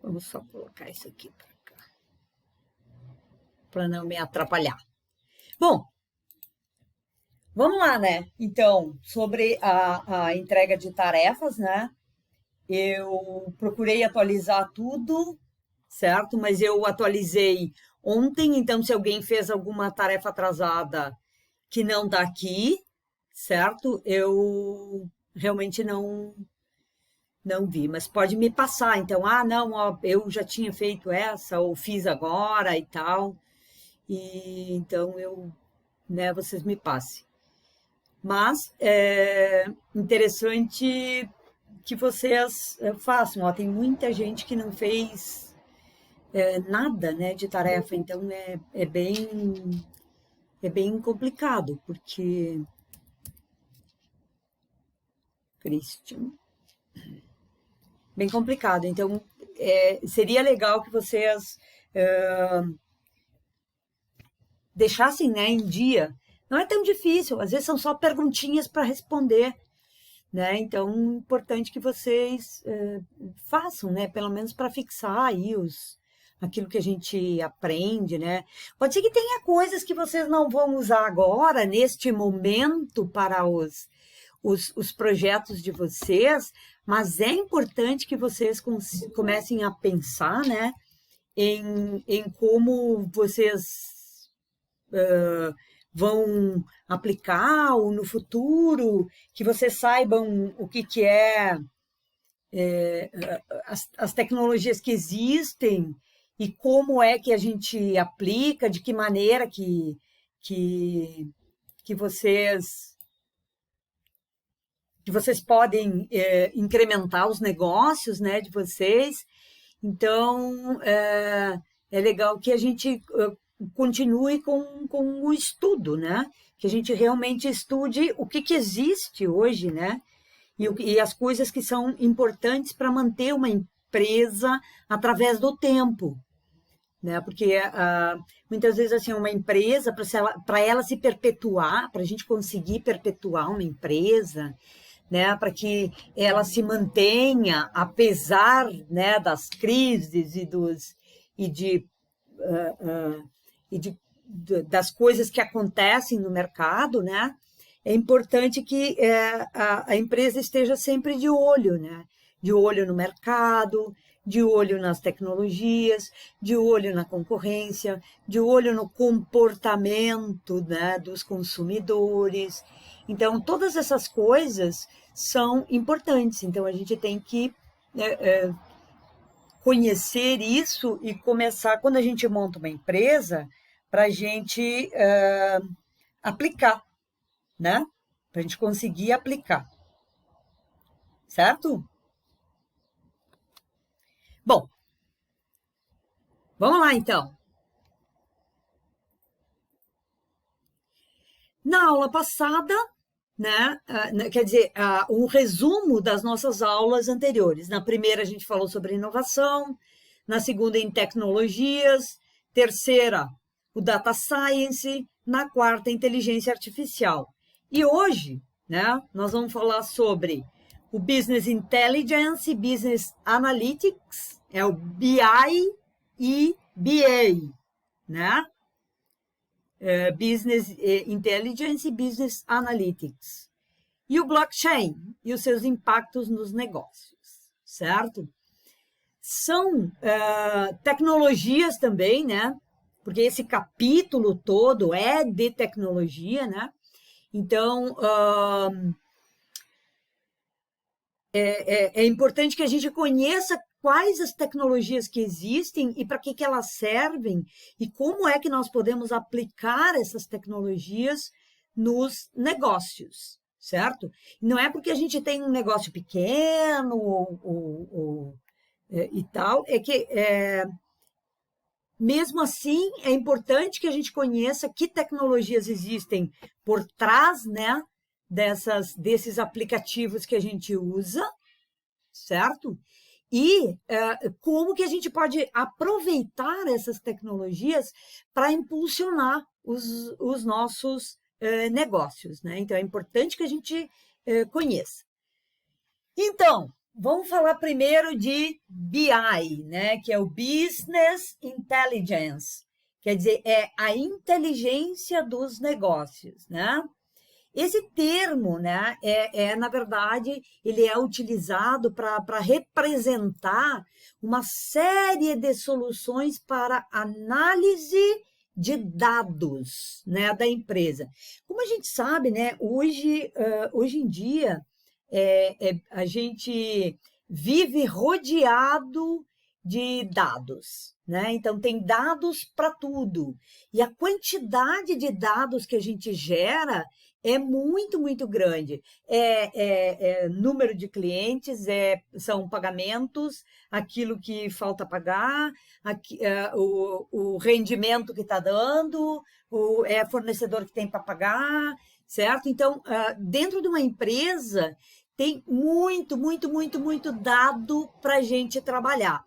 Vamos só colocar isso aqui para cá, para não me atrapalhar. Bom, vamos lá, né? Então, sobre a entrega de tarefas, né? Eu procurei atualizar tudo, certo? Mas eu atualizei ontem, então se alguém fez alguma tarefa atrasada que não está aqui, certo? Eu realmente não vi, mas pode me passar. Então, não, ó, eu já tinha feito essa, ou fiz agora e tal. E então né, vocês me passem. Mas é interessante que vocês façam. Ó, tem muita gente que não fez nada, né, de tarefa, então é bem complicado, porque Christian, bem complicado. Então seria legal que vocês deixassem, né, em dia. Não é tão difícil, às vezes são só perguntinhas para responder, né? Então, é importante que vocês façam, né? Pelo menos para fixar aí aquilo que a gente aprende, né? Pode ser que tenha coisas que vocês não vão usar agora, neste momento, para os projetos de vocês, mas é importante que vocês comecem a pensar, né? Em como vocês vão aplicar ou no futuro, que vocês saibam o que é as tecnologias que existem e como é que a gente aplica, de que maneira que vocês podem incrementar os negócios, né, de vocês. Então, é legal que a gente continue com o estudo, né? Que a gente realmente estude o que existe hoje, né? E as coisas que são importantes para manter uma empresa através do tempo, né? Porque muitas vezes assim uma empresa para ela se perpetuar, para a gente conseguir perpetuar uma empresa, né? Para que ela se mantenha apesar, né, das crises das coisas que acontecem no mercado, né? É importante que a empresa esteja sempre de olho, né? De olho no mercado, de olho nas tecnologias, de olho na concorrência, de olho no comportamento, né, dos consumidores. Então, todas essas coisas são importantes. Então, a gente tem que conhecer isso e começar, quando a gente monta uma empresa, para a gente aplicar, né? Para a gente conseguir aplicar. Certo? Bom, vamos lá então. Na aula passada, né? Quer dizer, um resumo das nossas aulas anteriores. Na primeira, a gente falou sobre inovação, na segunda, em tecnologias, terceira, o data science, na quarta, inteligência artificial. E hoje, né, nós vamos falar sobre o Business Intelligence e Business Analytics, é o BI e BA, né? Business Intelligence e Business Analytics. E o blockchain e os seus impactos nos negócios, certo? São tecnologias também, né? Porque esse capítulo todo é de tecnologia, né? Então, é importante que a gente conheça quais as tecnologias que existem e para que elas servem e como é que nós podemos aplicar essas tecnologias nos negócios, certo? Não é porque a gente tem um negócio pequeno e tal, é que mesmo assim é importante que a gente conheça que tecnologias existem por trás, né, desses aplicativos que a gente usa, certo? E como que a gente pode aproveitar essas tecnologias para impulsionar os nossos negócios, né? Então, é importante que a gente conheça. Então, vamos falar primeiro de BI, né? Que é o Business Intelligence. Quer dizer, é a inteligência dos negócios, né? Esse termo, né, na verdade, ele é utilizado para representar uma série de soluções para análise de dados, né, da empresa. Como a gente sabe, né, hoje em dia, a gente vive rodeado de dados, né? Então, tem dados para tudo. E a quantidade de dados que a gente gera é muito, muito grande. Número de clientes, são pagamentos, aquilo que falta pagar, o rendimento que está dando, fornecedor que tem para pagar, certo? Então, dentro de uma empresa, tem muito, muito, muito, muito dado para a gente trabalhar.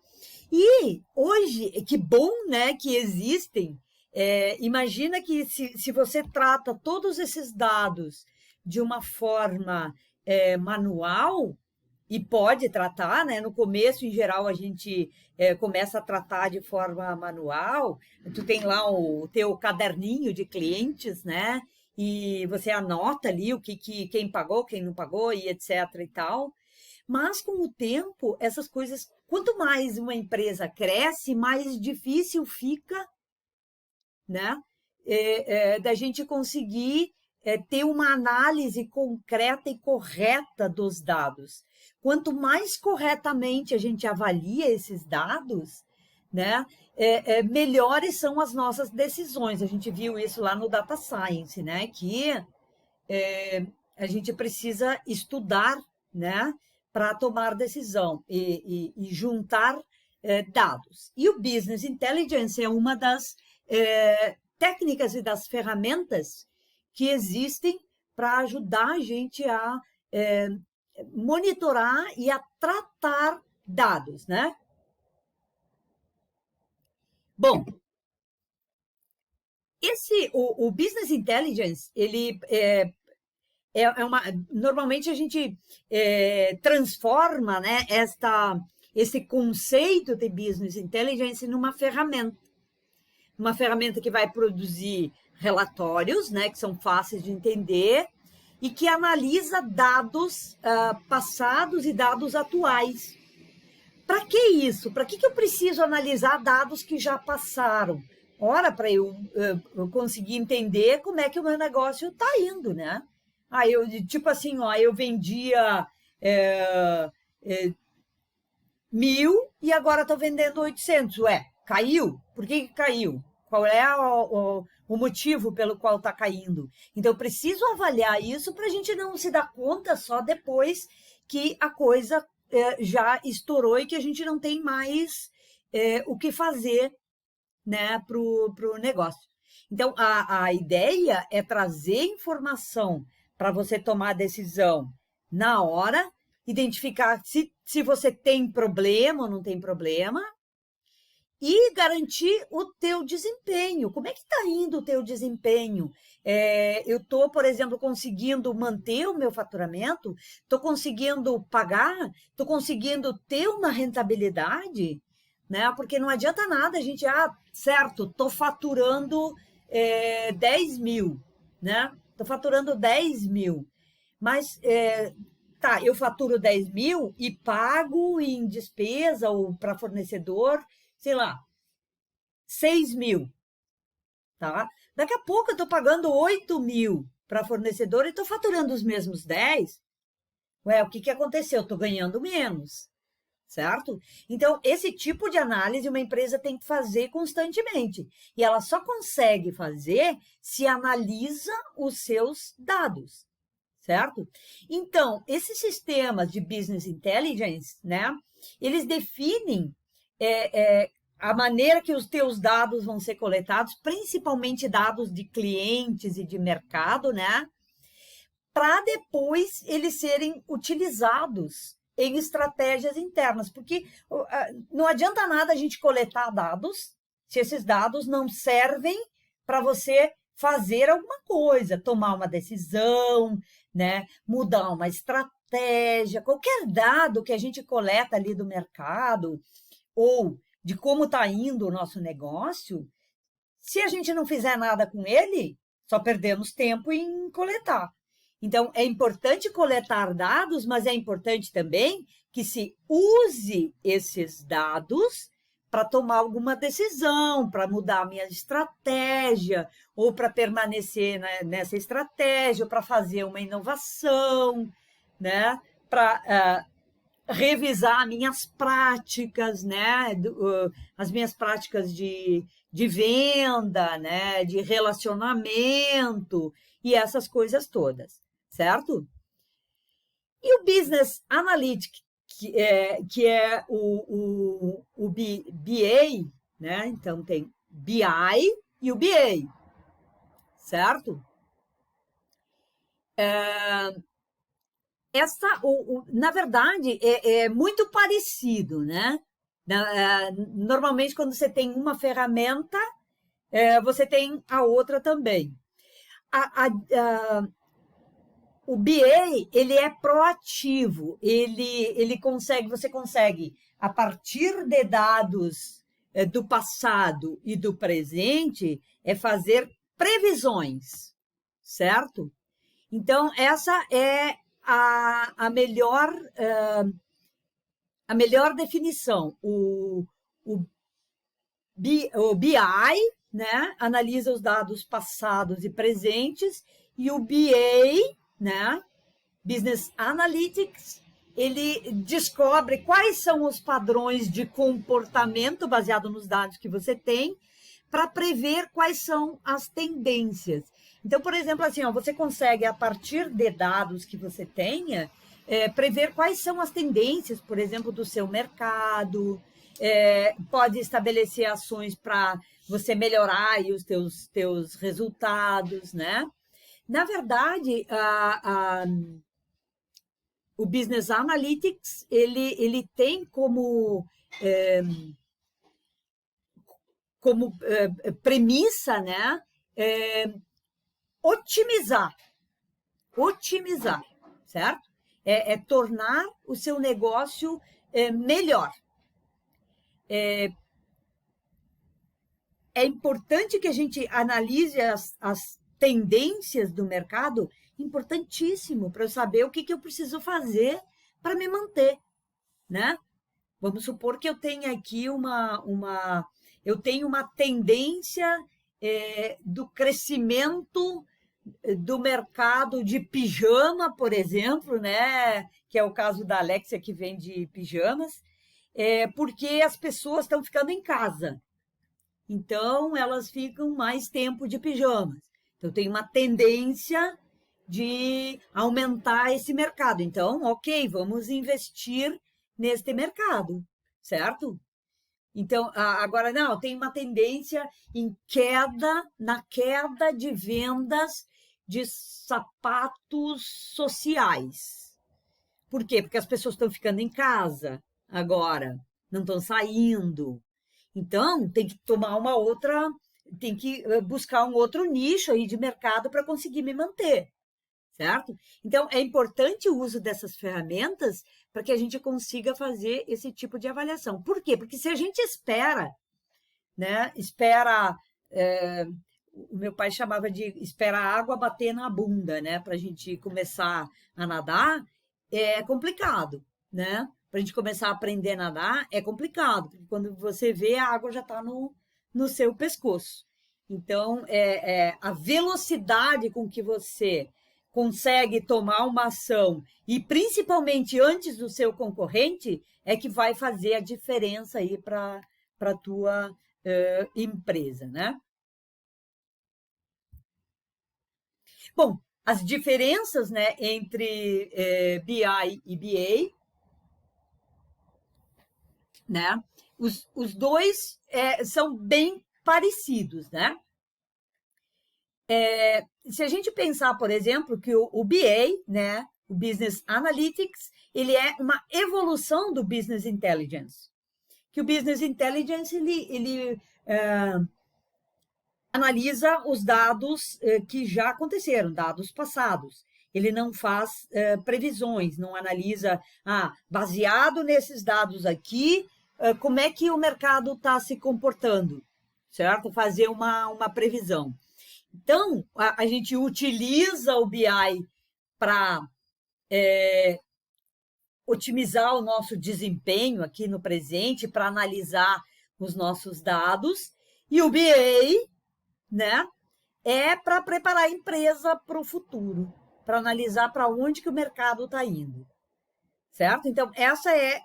E hoje, que bom, né, que existem. Imagina que se você trata todos esses dados de uma forma manual, e pode tratar, né? No começo, em geral, a gente começa a tratar de forma manual. Tu tem lá o teu caderninho de clientes, né? E você anota ali quem pagou, quem não pagou, e etc. e tal. Mas, com o tempo, essas coisas, quanto mais uma empresa cresce, mais difícil fica, né? Da gente conseguir ter uma análise concreta e correta dos dados. Quanto mais corretamente a gente avalia esses dados, né, melhores são as nossas decisões. A gente viu isso lá no Data Science, né, que a gente precisa estudar, né, para tomar decisão e juntar dados. E o Business Intelligence é uma das técnicas e das ferramentas que existem para ajudar a gente a monitorar e a tratar dados, né? Bom, o Business Intelligence, ele normalmente a gente transforma, né, esse conceito de Business Intelligence numa ferramenta. Uma ferramenta que vai produzir relatórios, né, que são fáceis de entender e que analisa dados passados e dados atuais. Para que isso? Para que eu preciso analisar dados que já passaram? Ora, para eu conseguir entender como é que o meu negócio está indo, né? Tipo assim, ó, eu vendia 1.000 e agora estou vendendo 800. Ué, caiu? Por que caiu? Qual é o motivo pelo qual está caindo? Então, eu preciso avaliar isso para a gente não se dar conta só depois que a coisa já estourou e que a gente não tem mais o que fazer, né, para o negócio. Então, a ideia é trazer informação para você tomar a decisão na hora, identificar se você tem problema ou não tem problema, e garantir o teu desempenho. Como é que está indo o teu desempenho? Eu estou, por exemplo, conseguindo manter o meu faturamento? Estou conseguindo pagar? Estou conseguindo ter uma rentabilidade? Né? Porque não adianta nada a gente, certo, estou faturando 10 mil, né? Estou faturando 10 mil, mas tá, eu faturo 10 mil e pago em despesa ou para fornecedor, sei lá, 6 mil, tá? Daqui a pouco eu estou pagando 8 mil para fornecedor e estou faturando os mesmos 10. Ué, o que aconteceu? Estou ganhando menos, certo? Então, esse tipo de análise uma empresa tem que fazer constantemente. E ela só consegue fazer se analisa os seus dados, certo? Então, esses sistemas de business intelligence, né, eles definem a maneira que os teus dados vão ser coletados, principalmente dados de clientes e de mercado, né, para depois eles serem utilizados em estratégias internas, porque não adianta nada a gente coletar dados se esses dados não servem para você fazer alguma coisa, tomar uma decisão, né, mudar uma estratégia, estratégia, qualquer dado que a gente coleta ali do mercado ou de como está indo o nosso negócio, se a gente não fizer nada com ele, só perdemos tempo em coletar. Então, é importante coletar dados, mas é importante também que se use esses dados para tomar alguma decisão, para mudar a minha estratégia, ou para permanecer nessa estratégia, ou para fazer uma inovação, né? Para revisar minhas práticas, né? As minhas práticas de venda, né? De relacionamento e essas coisas todas, certo? E o Business Analytics, que é o BA, né? Então, tem BI e o BA, certo? Na verdade, é muito parecido, né? Normalmente, quando você tem uma ferramenta, você tem a outra também. O BA, ele é proativo, você consegue, a partir de dados do passado e do presente, fazer previsões, certo? Então, essa é a melhor definição. O BI, né, analisa os dados passados e presentes, e o BA, né, Business Analytics, ele descobre quais são os padrões de comportamento baseado nos dados que você tem para prever quais são as tendências. Então, por exemplo, assim, ó, você consegue, a partir de dados que você tenha, prever quais são as tendências, por exemplo, do seu mercado, pode estabelecer ações para você melhorar aí os teus resultados, né? Na verdade, o Business Analytics, ele tem como premissa, né, otimizar, certo? Tornar o seu negócio melhor. É importante que a gente analise as tendências do mercado, importantíssimo, para eu saber o que eu preciso fazer para me manter, né? Vamos supor que eu tenha aqui eu tenho uma tendência do crescimento do mercado de pijama, por exemplo, né? Que é o caso da Alexia, que vende pijamas, porque as pessoas estão ficando em casa. Então, elas ficam mais tempo de pijamas. Então, tem uma tendência de aumentar esse mercado. Então, ok, vamos investir neste mercado, certo? Então, agora não, tem uma tendência na queda de vendas de sapatos sociais. Por quê? Porque as pessoas estão ficando em casa agora, não estão saindo. Então, tem que tem que buscar um outro nicho aí de mercado para conseguir me manter, certo? Então, é importante o uso dessas ferramentas para que a gente consiga fazer esse tipo de avaliação. Por quê? Porque se a gente espera, né? O meu pai chamava de esperar a água bater na bunda, né? Para a gente começar a nadar, é complicado, né? Para a gente começar a aprender a nadar, é complicado, porque quando você vê, a água já está no seu pescoço. Então, a velocidade com que você consegue tomar uma ação, e principalmente antes do seu concorrente, é que vai fazer a diferença aí para a tua empresa, né? Bom, as diferenças, né, entre BI e BA, né? Os dois são bem parecidos, né? Se a gente pensar, por exemplo, que o BA, né, o Business Analytics, ele é uma evolução do Business Intelligence. Que o Business Intelligence, ele analisa os dados que já aconteceram, dados passados. ele não faz previsões, não analisa, baseado nesses dados aqui, como é que o mercado está se comportando, certo? Fazer uma previsão. Então, a gente utiliza o BI para otimizar o nosso desempenho aqui no presente, para analisar os nossos dados, e o BA, né, é para preparar a empresa para o futuro, para analisar para onde que o mercado está indo, certo? Então, essa é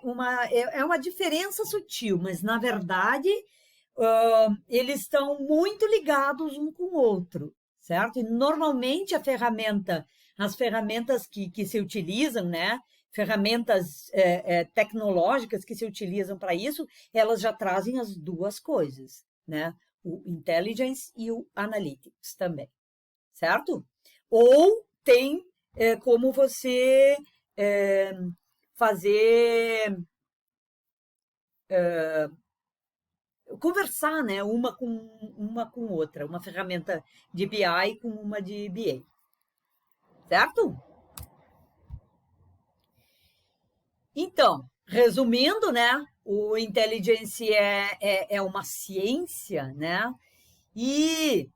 uma diferença sutil, mas, na verdade, eles estão muito ligados um com o outro, certo? E, normalmente, as ferramentas que se utilizam, né, ferramentas tecnológicas que se utilizam para isso, elas já trazem as duas coisas, né? O Intelligence e o Analytics também, certo? Ou tem como você fazer conversar, né, uma com outra, uma ferramenta de BI com uma de BA, certo? Então, resumindo, né, o Intelligence é uma ciência, né, e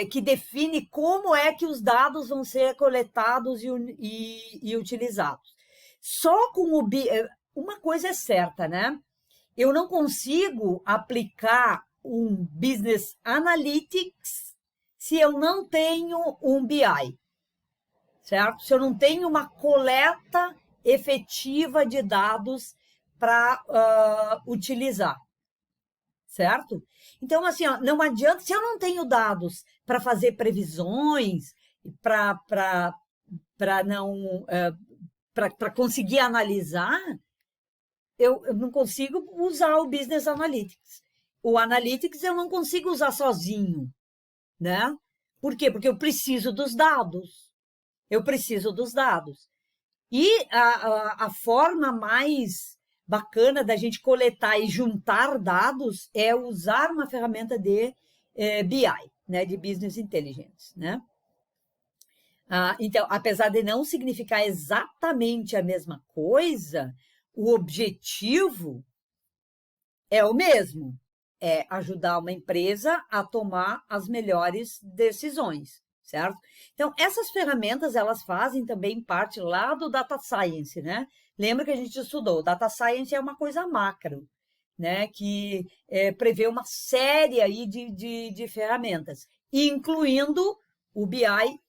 que define como é que os dados vão ser coletados e utilizados. Só com o BI, uma coisa é certa, né? Eu não consigo aplicar um Business Analytics se eu não tenho um BI, certo? Se eu não tenho uma coleta efetiva de dados para utilizar, certo? Então, assim, ó, não adianta, se eu não tenho dados para fazer previsões, para não para conseguir analisar, eu não consigo usar o Business Analytics. O Analytics eu não consigo usar sozinho, né? Por quê? Porque eu preciso dos dados. Eu preciso dos dados. E a forma mais bacana da gente coletar e juntar dados é usar uma ferramenta de BI, né? De Business Intelligence, né? Então, apesar de não significar exatamente a mesma coisa, o objetivo é o mesmo, é ajudar uma empresa a tomar as melhores decisões, certo? Então, essas ferramentas, elas fazem também parte lá do Data Science, né? Lembra que a gente estudou, Data Science é uma coisa macro, né? Que prevê uma série aí de ferramentas, incluindo o BI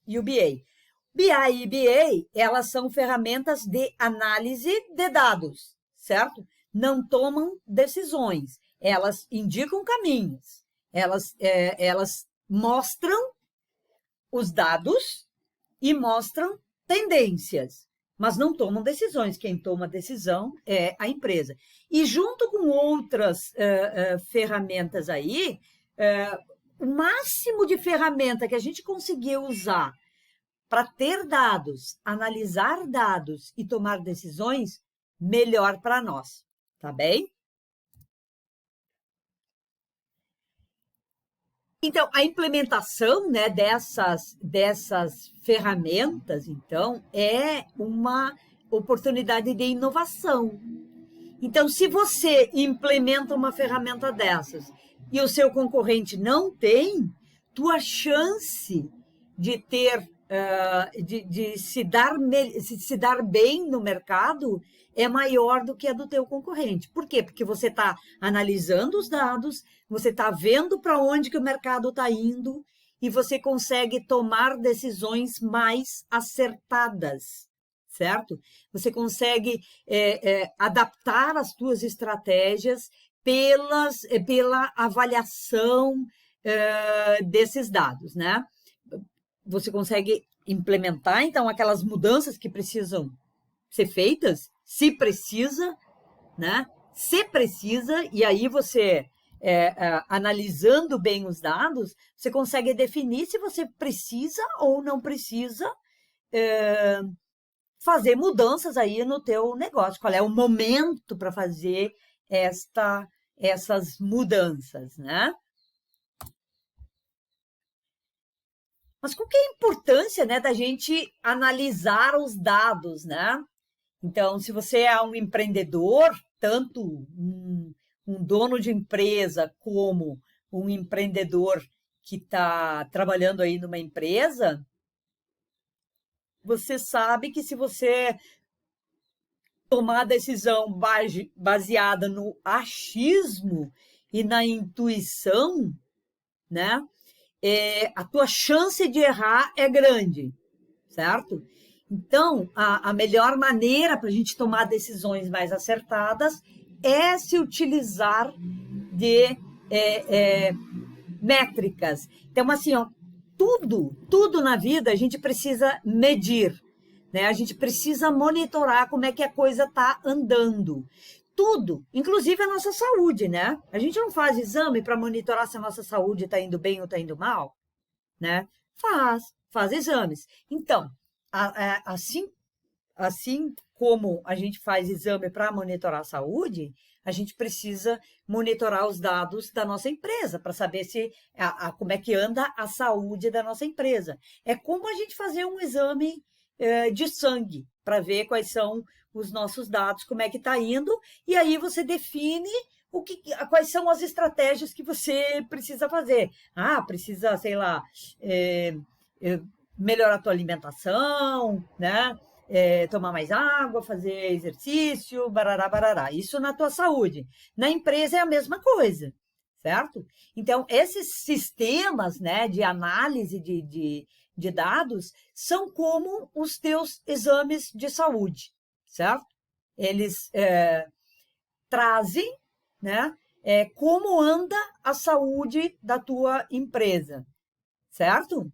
e o BA. BI e BA, elas são ferramentas de análise de dados, certo? Não tomam decisões, elas indicam caminhos, elas mostram os dados e mostram tendências, mas não tomam decisões. Quem toma decisão é a empresa. E junto com outras ferramentas aí, o máximo de ferramenta que a gente conseguir usar para ter dados, analisar dados e tomar decisões, melhor para nós, tá bem? Então, a implementação, né, dessas ferramentas, então, é uma oportunidade de inovação. Então, se você implementa uma ferramenta dessas e o seu concorrente não tem, tua chance de ter, de se dar bem no mercado é maior do que a do teu concorrente. Por quê? Porque você está analisando os dados, você está vendo para onde que o mercado está indo e você consegue tomar decisões mais acertadas, certo? Você consegue adaptar as tuas estratégias pela avaliação desses dados, né? Você consegue implementar, então, aquelas mudanças que precisam ser feitas, se precisa, né? Se precisa, e aí você, analisando bem os dados, você consegue definir se você precisa ou não precisa fazer mudanças aí no teu negócio. Qual é o momento para fazer essas mudanças, né? Mas qual que é a importância, né, da gente analisar os dados, né? Então, se você é um empreendedor, tanto um dono de empresa como um empreendedor que está trabalhando aí numa empresa, você sabe que se você tomar a decisão baseada no achismo e na intuição, né? A tua chance de errar é grande, certo? Então, a melhor maneira para a gente tomar decisões mais acertadas é se utilizar de métricas. Então, assim, ó, tudo na vida a gente precisa medir, né? A gente precisa monitorar como é que a coisa está andando. Tudo, inclusive a nossa saúde, né? A gente não faz exame para monitorar se a nossa saúde está indo bem ou está indo mal, né? Faz exames. Então, assim como a gente faz exame para monitorar a saúde, a gente precisa monitorar os dados da nossa empresa para saber se como é que anda a saúde da nossa empresa. É como a gente fazer um exame de sangue para ver quais são os nossos dados, como é que está indo, e aí você define quais são as estratégias que você precisa fazer. Precisa, sei lá, melhorar a tua alimentação, né? Tomar mais água, fazer exercício, barará, barará. Isso na tua saúde. Na empresa é a mesma coisa, certo? Então, esses sistemas, né, de análise de dados são como os teus exames de saúde, certo? Eles trazem, né, como anda a saúde da tua empresa, certo?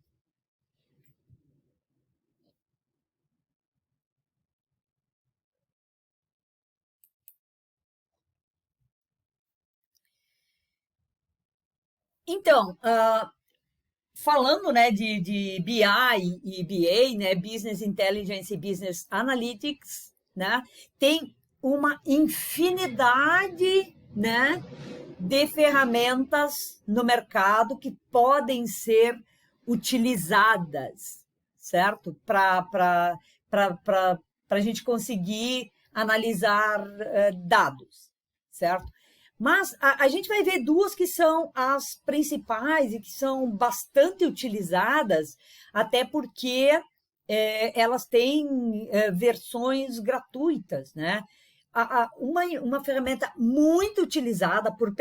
Então, falando, né, de BI e BA, né, Business Intelligence e Business Analytics, né, tem uma infinidade, né, de ferramentas no mercado que podem ser utilizadas, certo? Para a gente conseguir analisar dados, certo? Mas a gente vai ver duas que são as principais e que são bastante utilizadas, até porque elas têm versões gratuitas, né? Uma ferramenta muito utilizada por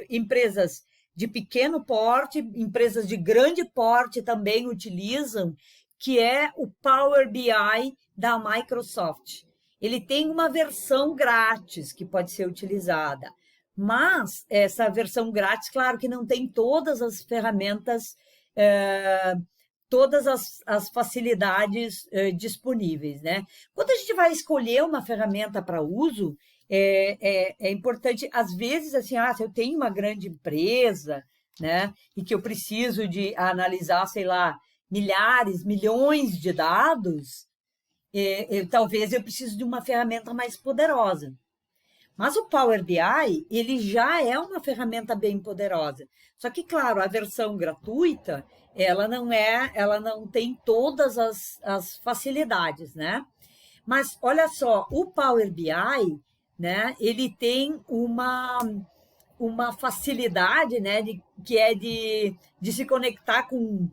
empresas de pequeno porte, empresas de grande porte também utilizam, que é o Power BI da Microsoft. Ele tem uma versão grátis que pode ser utilizada, mas essa versão grátis, claro que não tem todas as ferramentas, todas as facilidades disponíveis, né? Quando a gente vai escolher uma ferramenta para uso, é importante, às vezes, assim, se eu tenho uma grande empresa, né, e que eu preciso de analisar, sei lá, milhares, milhões de dados, talvez eu precise de uma ferramenta mais poderosa. Mas o Power BI, ele já é uma ferramenta bem poderosa. Só que, claro, a versão gratuita, ela não tem todas as facilidades, né? Mas olha só, o Power BI, né, ele tem uma facilidade, né, que é de se conectar com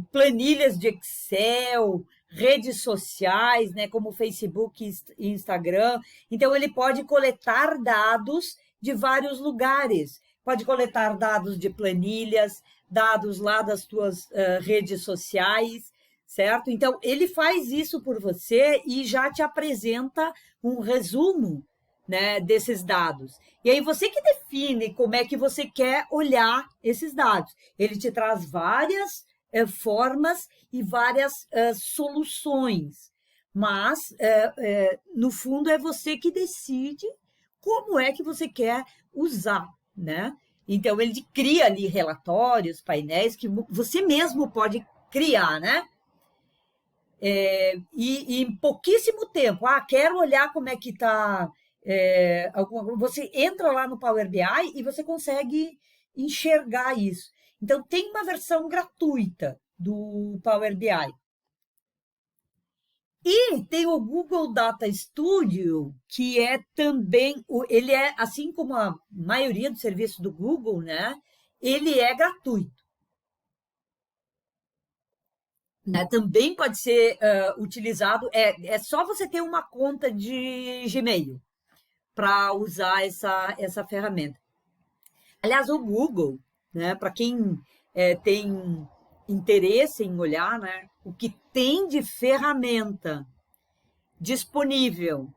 planilhas de Excel, redes sociais, né, como Facebook e Instagram. Então, ele pode coletar dados de vários lugares. Pode coletar dados de planilhas, dados lá das tuas redes sociais, certo? Então, ele faz isso por você e já te apresenta um resumo, né, desses dados. E aí você que define como é que você quer olhar esses dados. Ele te traz várias formas e várias soluções, mas, no fundo, é você que decide como é que você quer usar, né? Então, ele cria ali relatórios, painéis que você mesmo pode criar, né? E em pouquíssimo tempo, quero olhar como é que está. Você entra lá no Power BI e você consegue enxergar isso. Então, tem uma versão gratuita, do Power BI. E tem o Google Data Studio, que é também, ele é, assim como a maioria dos serviços do Google, né? Ele é gratuito. Né? Também pode ser utilizado, é só você ter uma conta de Gmail para usar essa ferramenta. Aliás, o Google, né, para quem tem interesse em olhar, né, o que tem de ferramenta disponível,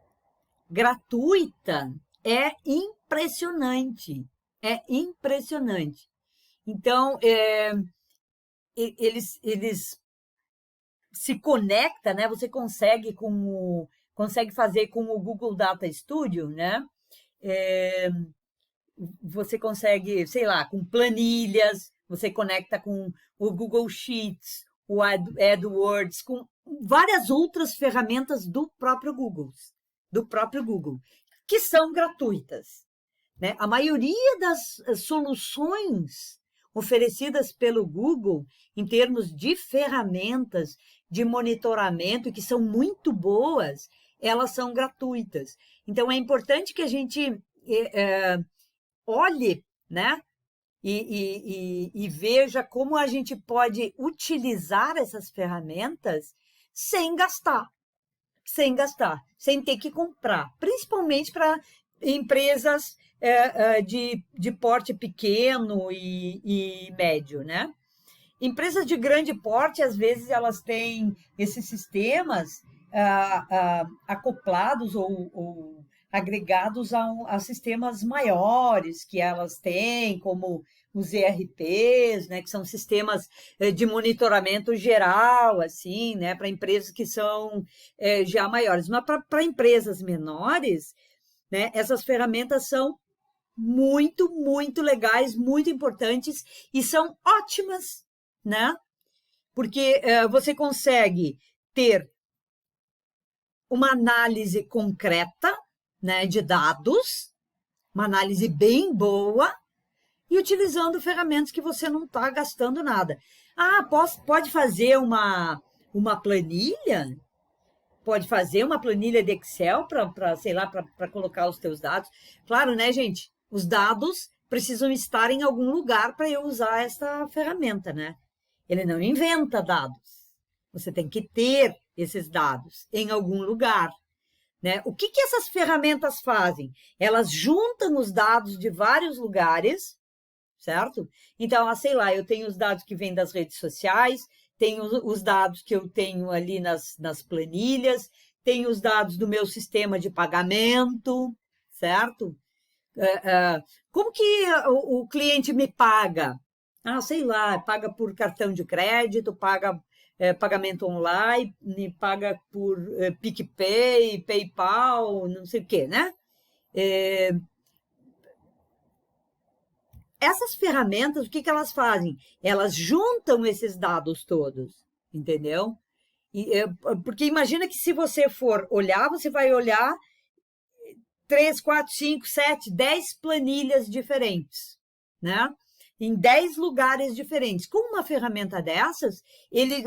gratuita, é impressionante. É impressionante. Então, eles se conecta, né? Você consegue fazer com o Google Data Studio, né? Você consegue, sei lá, com planilhas, você conecta com o Google Sheets, o AdWords, com várias outras ferramentas do próprio Google, que são gratuitas, né? A maioria das soluções oferecidas pelo Google, em termos de ferramentas de monitoramento, que são muito boas, elas são gratuitas. Então, é importante que a gente olhe, né? E veja como a gente pode utilizar essas ferramentas sem gastar, sem ter que comprar, principalmente para empresas de porte pequeno e médio, né? Empresas de grande porte, às vezes, elas têm esses sistemas acoplados ou agregados a sistemas maiores que elas têm, como os ERPs, né, que são sistemas de monitoramento geral, assim, né, para empresas que são já maiores. Mas para empresas menores, né, essas ferramentas são muito, muito legais, muito importantes e são ótimas, né? Porque você consegue ter uma análise concreta, né, de dados, uma análise bem boa, e utilizando ferramentas que você não está gastando nada. Ah, pode fazer uma planilha? Pode fazer uma planilha de Excel para, sei lá, para colocar os teus dados. Claro, né, gente? Os dados precisam estar em algum lugar para eu usar essa ferramenta, né? Ele não inventa dados. Você tem que ter esses dados em algum lugar, né? O que essas ferramentas fazem? Elas juntam os dados de vários lugares, certo? Então, sei lá, eu tenho os dados que vêm das redes sociais, tenho os dados que eu tenho ali nas planilhas, tenho os dados do meu sistema de pagamento, certo? Como que o cliente me paga? Ah, sei lá, paga por cartão de crédito, paga pagamento online, paga por PicPay, PayPal, não sei o quê, né? Essas ferramentas, o que elas fazem? Elas juntam esses dados todos, entendeu? Porque imagina que se você for olhar, você vai olhar 3, 4, 5, 7, 10 planilhas diferentes, né? Em 10 lugares diferentes. Com uma ferramenta dessas,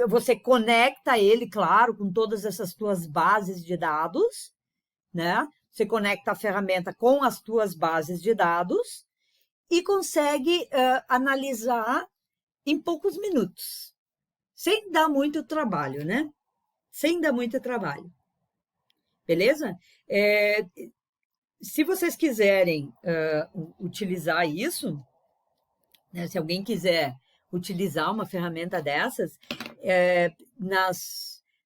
você conecta ele, claro, com todas essas tuas bases de dados, né? Você conecta a ferramenta com as tuas bases de dados e consegue analisar em poucos minutos, sem dar muito trabalho, né? Sem dar muito trabalho. Beleza? Se vocês quiserem utilizar isso, né, se alguém quiser utilizar uma ferramenta dessas,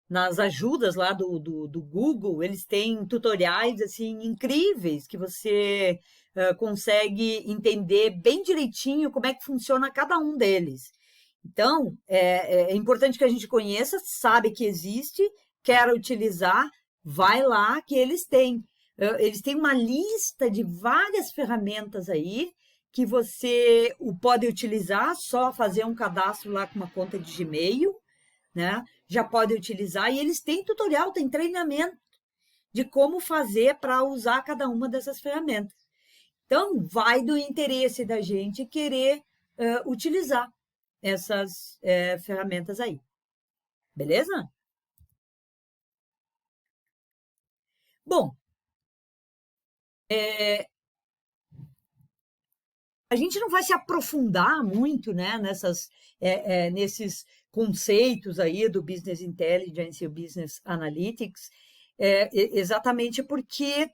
nas ajudas lá do Google, eles têm tutoriais assim incríveis que você consegue entender bem direitinho como é que funciona cada um deles. Então, é importante que a gente conheça, sabe que existe, quer utilizar, vai lá que eles têm. Eles têm uma lista de várias ferramentas aí que você pode utilizar, só fazer um cadastro lá com uma conta de Gmail, né? Já pode utilizar, e eles têm tutorial, tem treinamento de como fazer para usar cada uma dessas ferramentas. Então, vai do interesse da gente querer utilizar, essas ferramentas aí. Beleza? Bom, a gente não vai se aprofundar muito, né, nesses conceitos aí do Business Intelligence e o Business Analytics, exatamente porque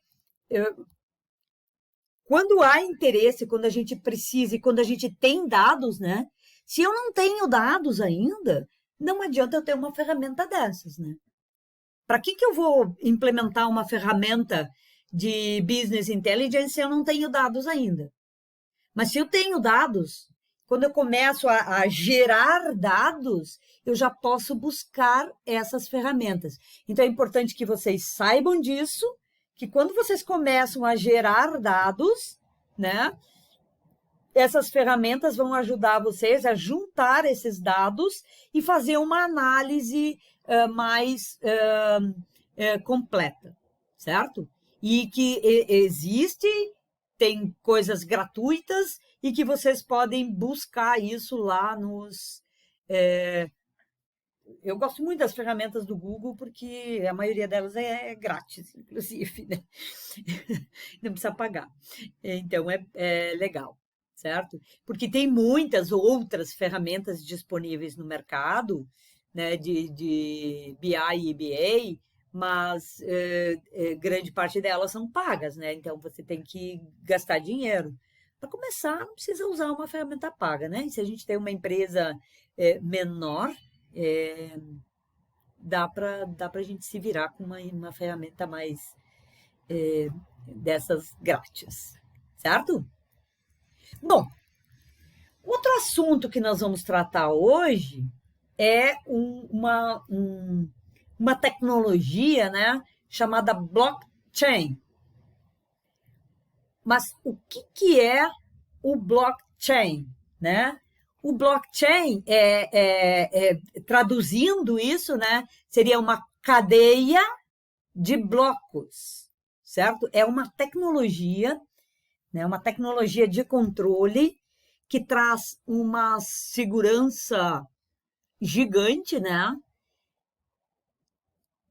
quando há interesse, quando a gente precisa e quando a gente tem dados, né? Se eu não tenho dados ainda, não adianta eu ter uma ferramenta dessas, né? Para que eu vou implementar uma ferramenta de Business Intelligence se eu não tenho dados ainda? Mas se eu tenho dados, quando eu começo a gerar dados, eu já posso buscar essas ferramentas. Então, é importante que vocês saibam disso, que quando vocês começam a gerar dados, né, essas ferramentas vão ajudar vocês a juntar esses dados e fazer uma análise mais completa, certo? E que existe, tem coisas gratuitas e que vocês podem buscar isso lá nos... Eu gosto muito das ferramentas do Google porque a maioria delas é grátis, inclusive, né? Não precisa pagar. Então, é legal, certo? Porque tem muitas outras ferramentas disponíveis no mercado, né, de BI e EBA, mas grande parte delas são pagas, né? Então, você tem que gastar dinheiro. Para começar, não precisa usar uma ferramenta paga, né? E se a gente tem uma empresa menor, dá para a gente se virar com uma ferramenta mais dessas grátis, certo? Bom, outro assunto que nós vamos tratar hoje é uma tecnologia, né, chamada blockchain. Mas o que é o blockchain, né? O blockchain, traduzindo isso, né, seria uma cadeia de blocos, certo? É uma tecnologia, né, uma tecnologia de controle que traz uma segurança gigante, né,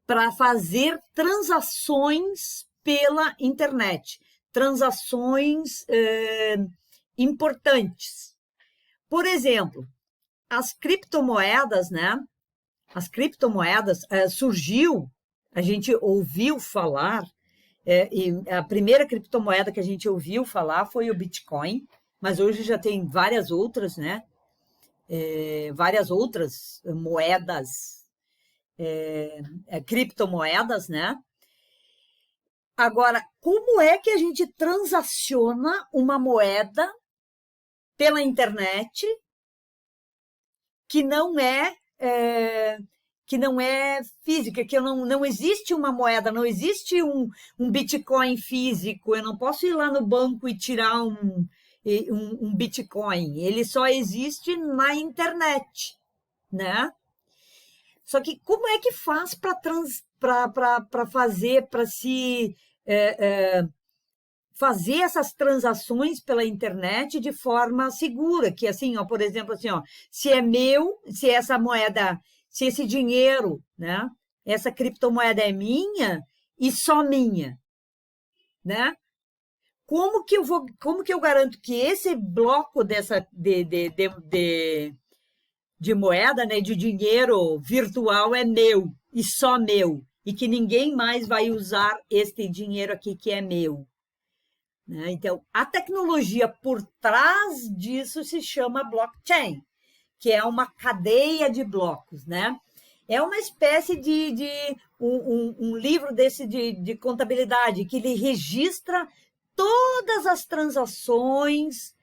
para fazer transações pela internet, transações importantes. Por exemplo, as criptomoedas, né? As criptomoedas surgiu, a gente ouviu falar, e a primeira criptomoeda que a gente ouviu falar foi o Bitcoin, mas hoje já tem várias outras, né? Várias outras moedas, criptomoedas, né? Agora, como é que a gente transaciona uma moeda pela internet que não é física, que não existe uma moeda, não existe um Bitcoin físico, eu não posso ir lá no banco e tirar um Bitcoin, ele só existe na internet, né? Só que como é que faz para fazer, para se fazer essas transações pela internet de forma segura, que assim, ó, por exemplo, assim, ó, se é meu, se essa moeda, se esse dinheiro, né, essa criptomoeda é minha e só minha, né? Como que eu garanto que esse bloco de moeda, né, de dinheiro virtual é meu e só meu, e que ninguém mais vai usar este dinheiro aqui que é meu, né? Então, a tecnologia por trás disso se chama blockchain, que é uma cadeia de blocos, né? É uma espécie de um livro desse de contabilidade que ele registra todas as transações,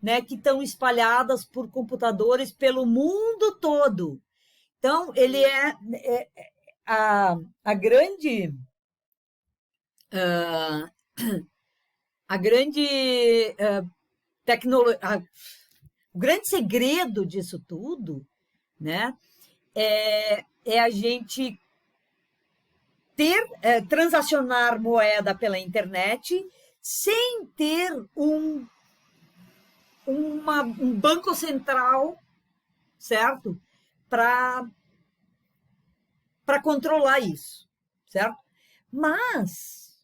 né, que estão espalhadas por computadores pelo mundo todo. Então, ele a grande a grande tecnologia, o grande segredo disso tudo, né, é a gente transacionar moeda pela internet sem ter um banco central certo? Para controlar isso, certo? Mas,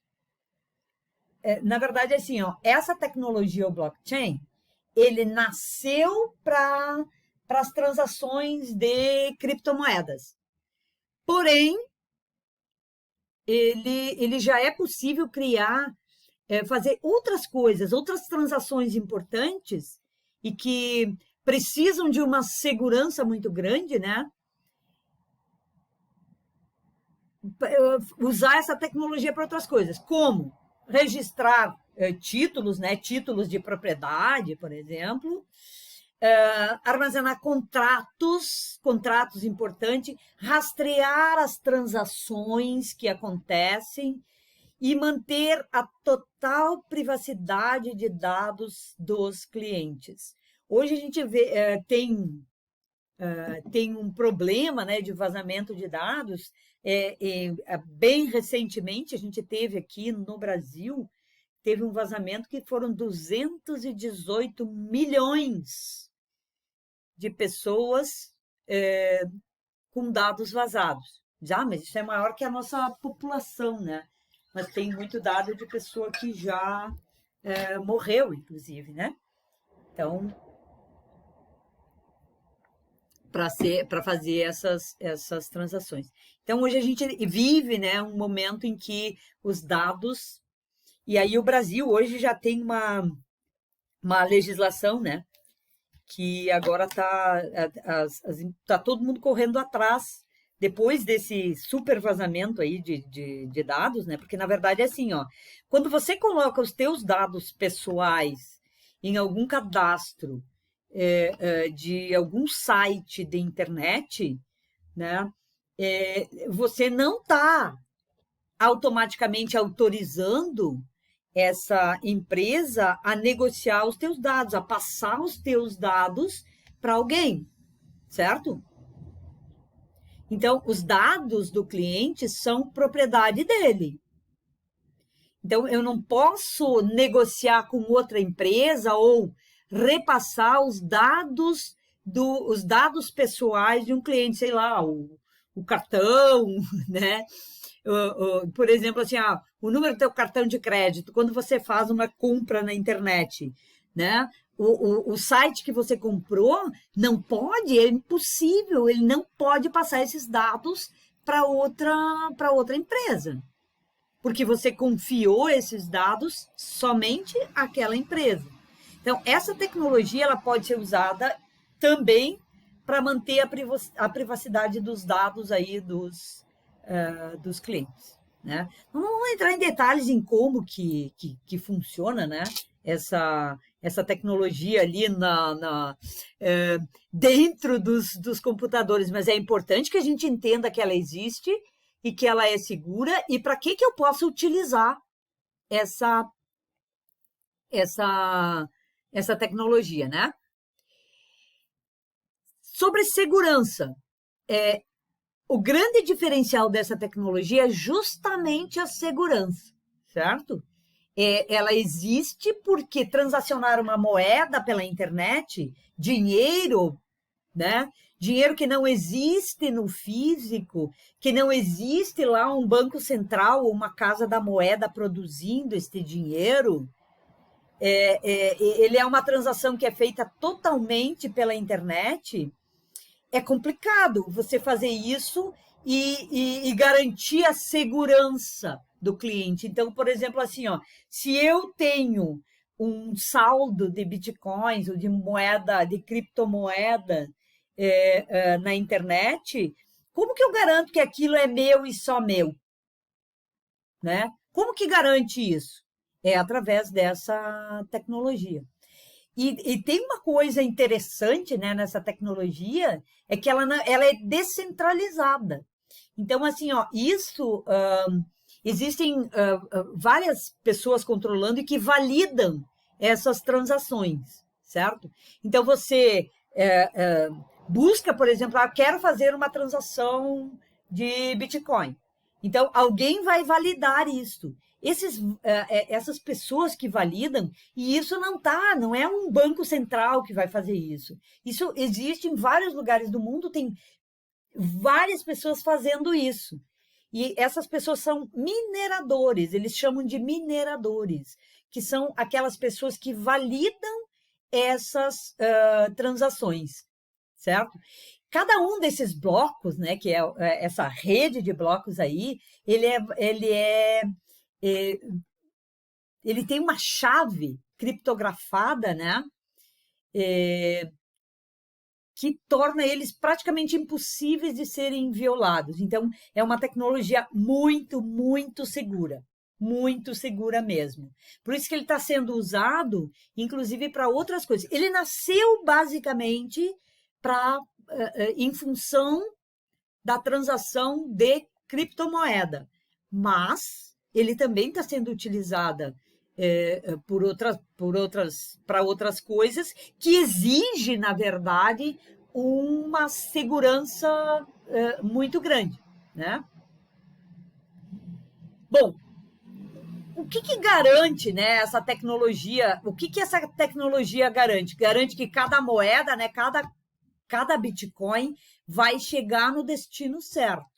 na verdade, assim, ó, essa tecnologia, o blockchain, ele nasceu para as transações de criptomoedas. Porém, ele já é possível criar, fazer outras coisas, outras transações importantes e que precisam de uma segurança muito grande, né? Usar essa tecnologia para outras coisas, como registrar títulos, né? Títulos de propriedade, por exemplo, armazenar contratos importantes, rastrear as transações que acontecem e manter a total privacidade de dados dos clientes. Hoje a gente vê, tem um problema, né, de vazamento de dados. Bem recentemente, a gente teve aqui no Brasil, teve um vazamento que foram 218 milhões de pessoas com dados vazados. Mas isso é maior que a nossa população, né? Mas tem muito dado de pessoa que já morreu, inclusive, né? Então, para fazer essas transações. Então, hoje a gente vive, né, um momento em que os dados... E aí o Brasil hoje já tem uma legislação, né, que agora tá todo mundo correndo atrás, depois desse super vazamento aí de dados, né? Porque, na verdade, é assim, ó, quando você coloca os teus dados pessoais em algum cadastro de algum site de internet, né? Você não está automaticamente autorizando essa empresa a negociar os teus dados, a passar os teus dados para alguém, certo? Então, os dados do cliente são propriedade dele. Então, eu não posso negociar com outra empresa ou repassar os dados pessoais de um cliente, sei lá, o cartão, né? Por exemplo, assim, o número do teu cartão de crédito, quando você faz uma compra na internet, né? O site que você comprou não pode, é impossível, ele não pode passar esses dados para outra empresa, porque você confiou esses dados somente àquela empresa. Então, essa tecnologia ela pode ser usada também para manter a privacidade dos dados aí dos clientes, né? Não vamos entrar em detalhes em como que funciona, né? Essa tecnologia ali dentro dos computadores, mas é importante que a gente entenda que ela existe e que ela é segura e para que eu possa utilizar essa tecnologia, né? Sobre segurança, o grande diferencial dessa tecnologia é justamente a segurança, certo? Ela existe porque transacionar uma moeda pela internet, dinheiro, né? Dinheiro que não existe no físico, que não existe lá um banco central ou uma casa da moeda produzindo este dinheiro. Ele é uma transação que é feita totalmente pela internet. É complicado você fazer isso e garantir a segurança do cliente. Então, por exemplo, assim, ó, se eu tenho um saldo de bitcoins ou de moeda, de criptomoeda na internet, como que eu garanto que aquilo é meu e só meu? Né? Como que garante isso? É através dessa tecnologia. E tem uma coisa interessante, né, nessa tecnologia, é que ela é descentralizada. Então, assim, ó, existem várias pessoas controlando e que validam essas transações, certo? Então, você busca, por exemplo, quero fazer uma transação de Bitcoin. Então, alguém vai validar isso. essas pessoas que validam, e isso não é um banco central que vai fazer isso. Isso existe em vários lugares do mundo, tem várias pessoas fazendo isso. E essas pessoas são mineradores, eles chamam de mineradores, que são aquelas pessoas que validam essas transações, certo? Cada um desses blocos, né, que é essa rede de blocos aí, ele tem uma chave criptografada, né, que torna eles praticamente impossíveis de serem violados. Então, é uma tecnologia muito, muito segura mesmo. Por isso que ele está sendo usado, inclusive, para outras coisas. Ele nasceu, basicamente, em função da transação de criptomoeda, mas ele também está sendo utilizado para outras coisas, que exige, na verdade, uma segurança muito grande, né? Bom, o que garante, né, essa tecnologia? O que essa tecnologia garante? Garante que cada moeda, né, cada Bitcoin vai chegar no destino certo?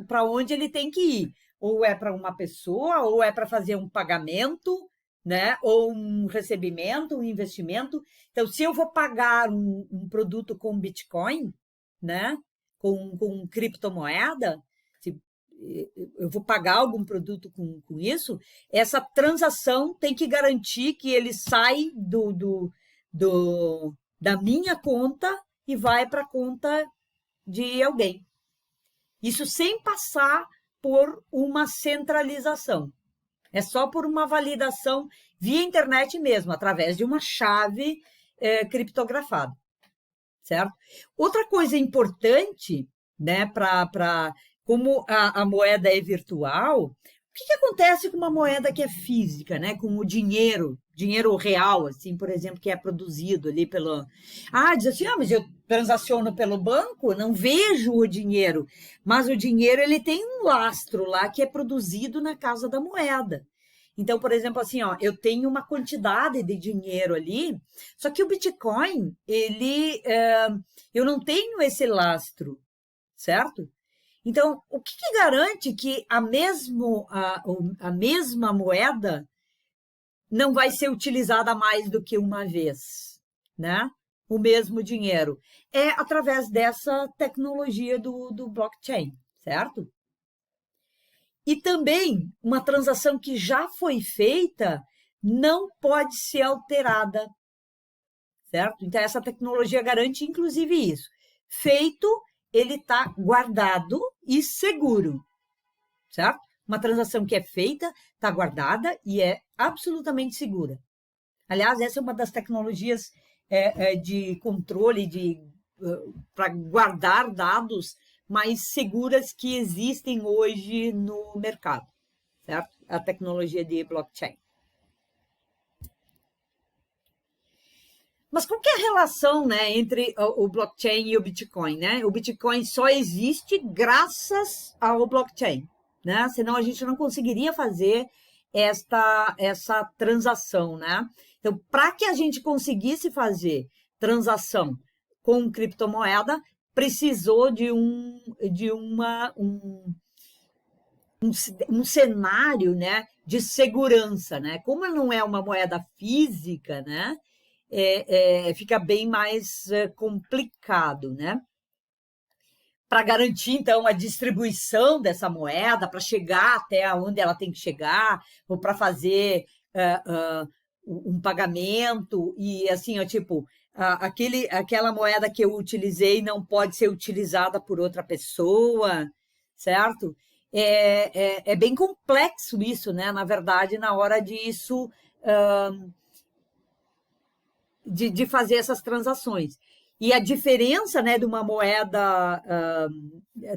Para onde ele tem que ir. Ou é para uma pessoa, ou é para fazer um pagamento, né? Ou um recebimento, um investimento. Então, se eu vou pagar um produto com Bitcoin, né? Com criptomoeda, se eu vou pagar algum produto com isso, essa transação tem que garantir que ele sai da minha conta e vai para a conta de alguém. Isso sem passar por uma centralização. É só por uma validação via internet mesmo, através de uma chave criptografada, certo? Outra coisa importante, né, como a moeda é virtual, o que acontece com uma moeda que é física, né, com o dinheiro real, assim, por exemplo, que é produzido ali pelo... diz assim, mas eu transaciono pelo banco, não vejo o dinheiro, mas o dinheiro ele tem um lastro lá que é produzido na casa da moeda. Então, por exemplo, assim, ó, eu tenho uma quantidade de dinheiro ali, só que o Bitcoin, eu não tenho esse lastro, certo? Então, o que garante que a mesma moeda não vai ser utilizada mais do que uma vez, né? O mesmo dinheiro. É através dessa tecnologia do blockchain, certo? E também, uma transação que já foi feita não pode ser alterada, certo? Então, essa tecnologia garante, inclusive, isso. Feito, ele está guardado e seguro, certo? Uma transação que é feita, está guardada e é absolutamente segura. Aliás, essa é uma das tecnologias de controle para guardar dados mais seguras que existem hoje no mercado, certo? A tecnologia de blockchain. Mas qual que é a relação, né, entre o blockchain e o Bitcoin, né? O Bitcoin só existe graças ao blockchain, né? Senão a gente não conseguiria fazer essa transação, né? Então, para que a gente conseguisse fazer transação com criptomoeda, precisou de um cenário, né, de segurança, né? Como não é uma moeda física, né? Fica bem mais complicado, né? Para garantir, então, a distribuição dessa moeda, para chegar até onde ela tem que chegar, ou para fazer um pagamento, e assim, ó, tipo, aquela moeda que eu utilizei não pode ser utilizada por outra pessoa, certo? É bem complexo isso, né? Na verdade, na hora disso... De fazer essas transações. E a diferença, né, de uma moeda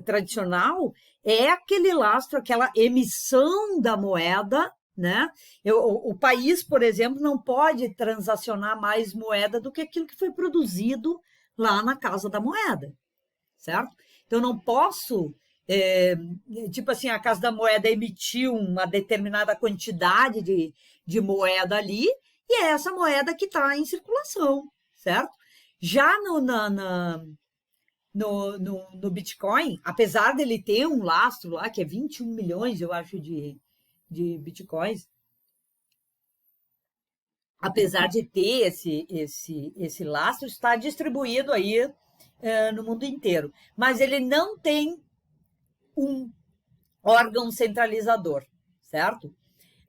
tradicional é aquele lastro, aquela emissão da moeda, né? O país, por exemplo, não pode transacionar mais moeda do que aquilo que foi produzido lá na Casa da Moeda, certo? Então, eu não posso tipo assim, a Casa da Moeda emitiu uma determinada quantidade de moeda ali, e é essa moeda que está em circulação, certo? Já no Bitcoin, apesar dele ter um lastro lá, que é 21 milhões, eu acho, de Bitcoins, apesar de ter esse lastro, está distribuído aí no mundo inteiro. Mas ele não tem um órgão centralizador, certo?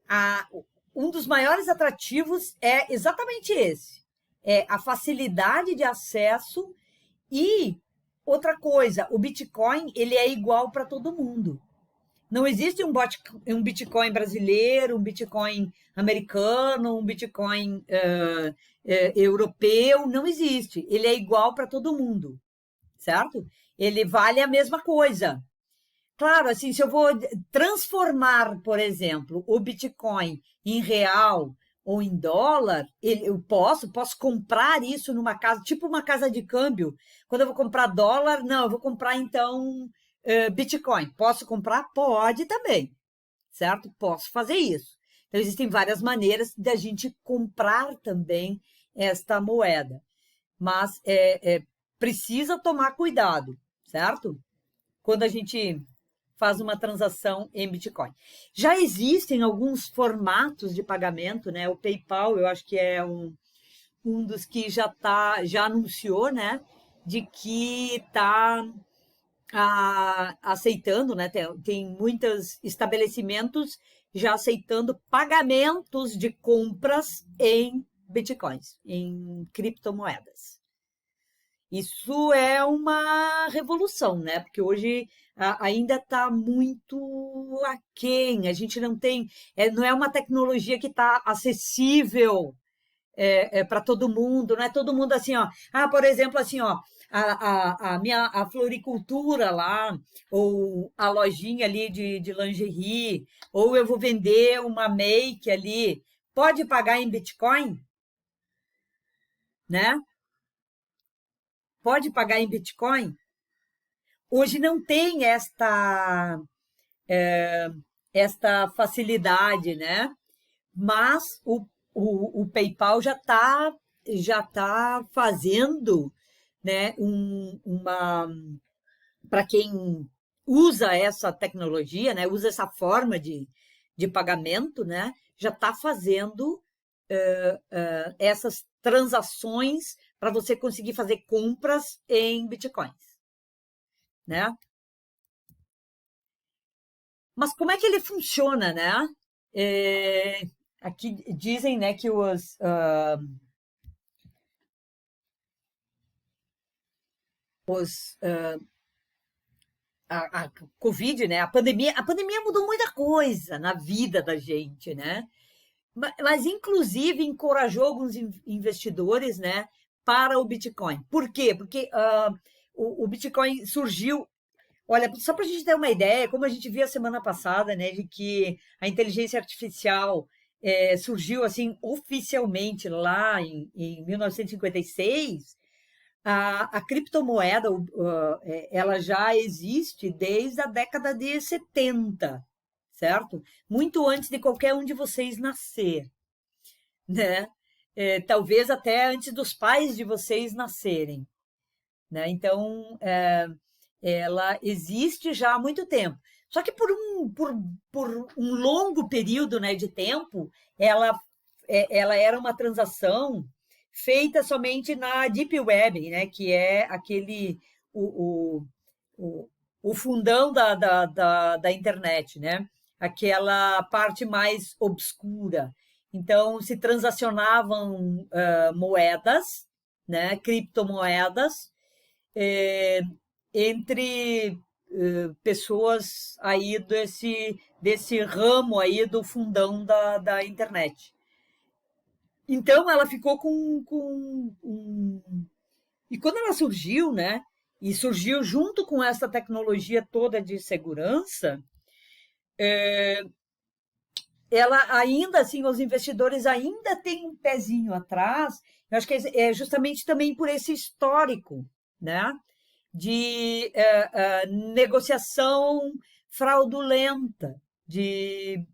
A, um dos maiores atrativos é exatamente esse, é a facilidade de acesso e outra coisa, o Bitcoin ele é igual para todo mundo. Não existe um Bitcoin brasileiro, um Bitcoin americano, um Bitcoin europeu, não existe. Ele é igual para todo mundo, certo? Ele vale a mesma coisa. Claro, assim, se eu vou transformar, por exemplo, o Bitcoin em real ou em dólar, eu posso comprar isso numa casa, tipo uma casa de câmbio. Quando eu vou comprar dólar, não, eu vou comprar então Bitcoin. Posso comprar? Pode também, certo? Posso fazer isso. Então, existem várias maneiras de a gente comprar também esta moeda, mas precisa tomar cuidado, certo? Quando a gente faz uma transação em Bitcoin. Já existem alguns formatos de pagamento, né? O PayPal, eu acho que é um dos que já anunciou, né? De que está aceitando, né? Tem muitos estabelecimentos já aceitando pagamentos de compras em Bitcoins, em criptomoedas. Isso é uma revolução, né? Porque hoje ainda está muito aquém. A gente não tem, não é uma tecnologia que está acessível para todo mundo. Não é todo mundo assim, ó. Ah, por exemplo, assim, ó, a floricultura lá, ou a lojinha ali de lingerie, ou eu vou vender uma make ali, pode pagar em Bitcoin, né? Pode pagar em Bitcoin. Hoje não tem esta facilidade, né? Mas o PayPal já tá fazendo, né, para quem usa essa tecnologia, né, usa essa forma de pagamento, né, já está fazendo essas transações para você conseguir fazer compras em bitcoins, né? Mas como é que ele funciona, né? Aqui dizem, né, que a Covid, né, a pandemia mudou muita coisa na vida da gente, né? Mas inclusive encorajou alguns investidores, né, para o Bitcoin. Por quê? Porque o Bitcoin surgiu. Olha, só para a gente ter uma ideia, como a gente viu a semana passada, né, de que a inteligência artificial surgiu assim oficialmente lá em 1956, a criptomoeda ela já existe desde a década de 70, certo? Muito antes de qualquer um de vocês nascer, né? Talvez até antes dos pais de vocês nascerem, né? Então, ela existe já há muito tempo. Só que por um longo período, né, de tempo, ela era uma transação feita somente na Deep Web, né, que é o, o fundão da internet, né? Aquela parte mais obscura. Então, se transacionavam moedas, né, criptomoedas, eh, entre pessoas aí desse ramo aí do fundão da internet. Então ela ficou E quando ela surgiu, né? E surgiu junto com essa tecnologia toda de segurança, ela ainda assim, os investidores ainda têm um pezinho atrás. Eu acho que é justamente também por esse histórico, né? de negociação fraudulenta de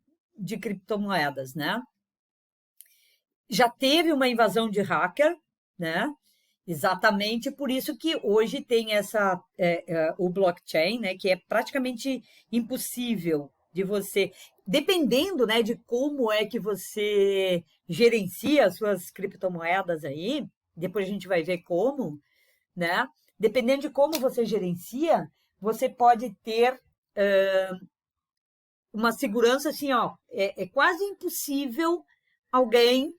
criptomoedas, né? Já teve uma invasão de hacker, né? Exatamente por isso que hoje tem o blockchain, né? Que é praticamente impossível de você, dependendo, né, de como é que você gerencia as suas criptomoedas aí, depois a gente vai ver como, né? Dependendo de como você gerencia, você pode ter uma segurança assim, ó, é quase impossível alguém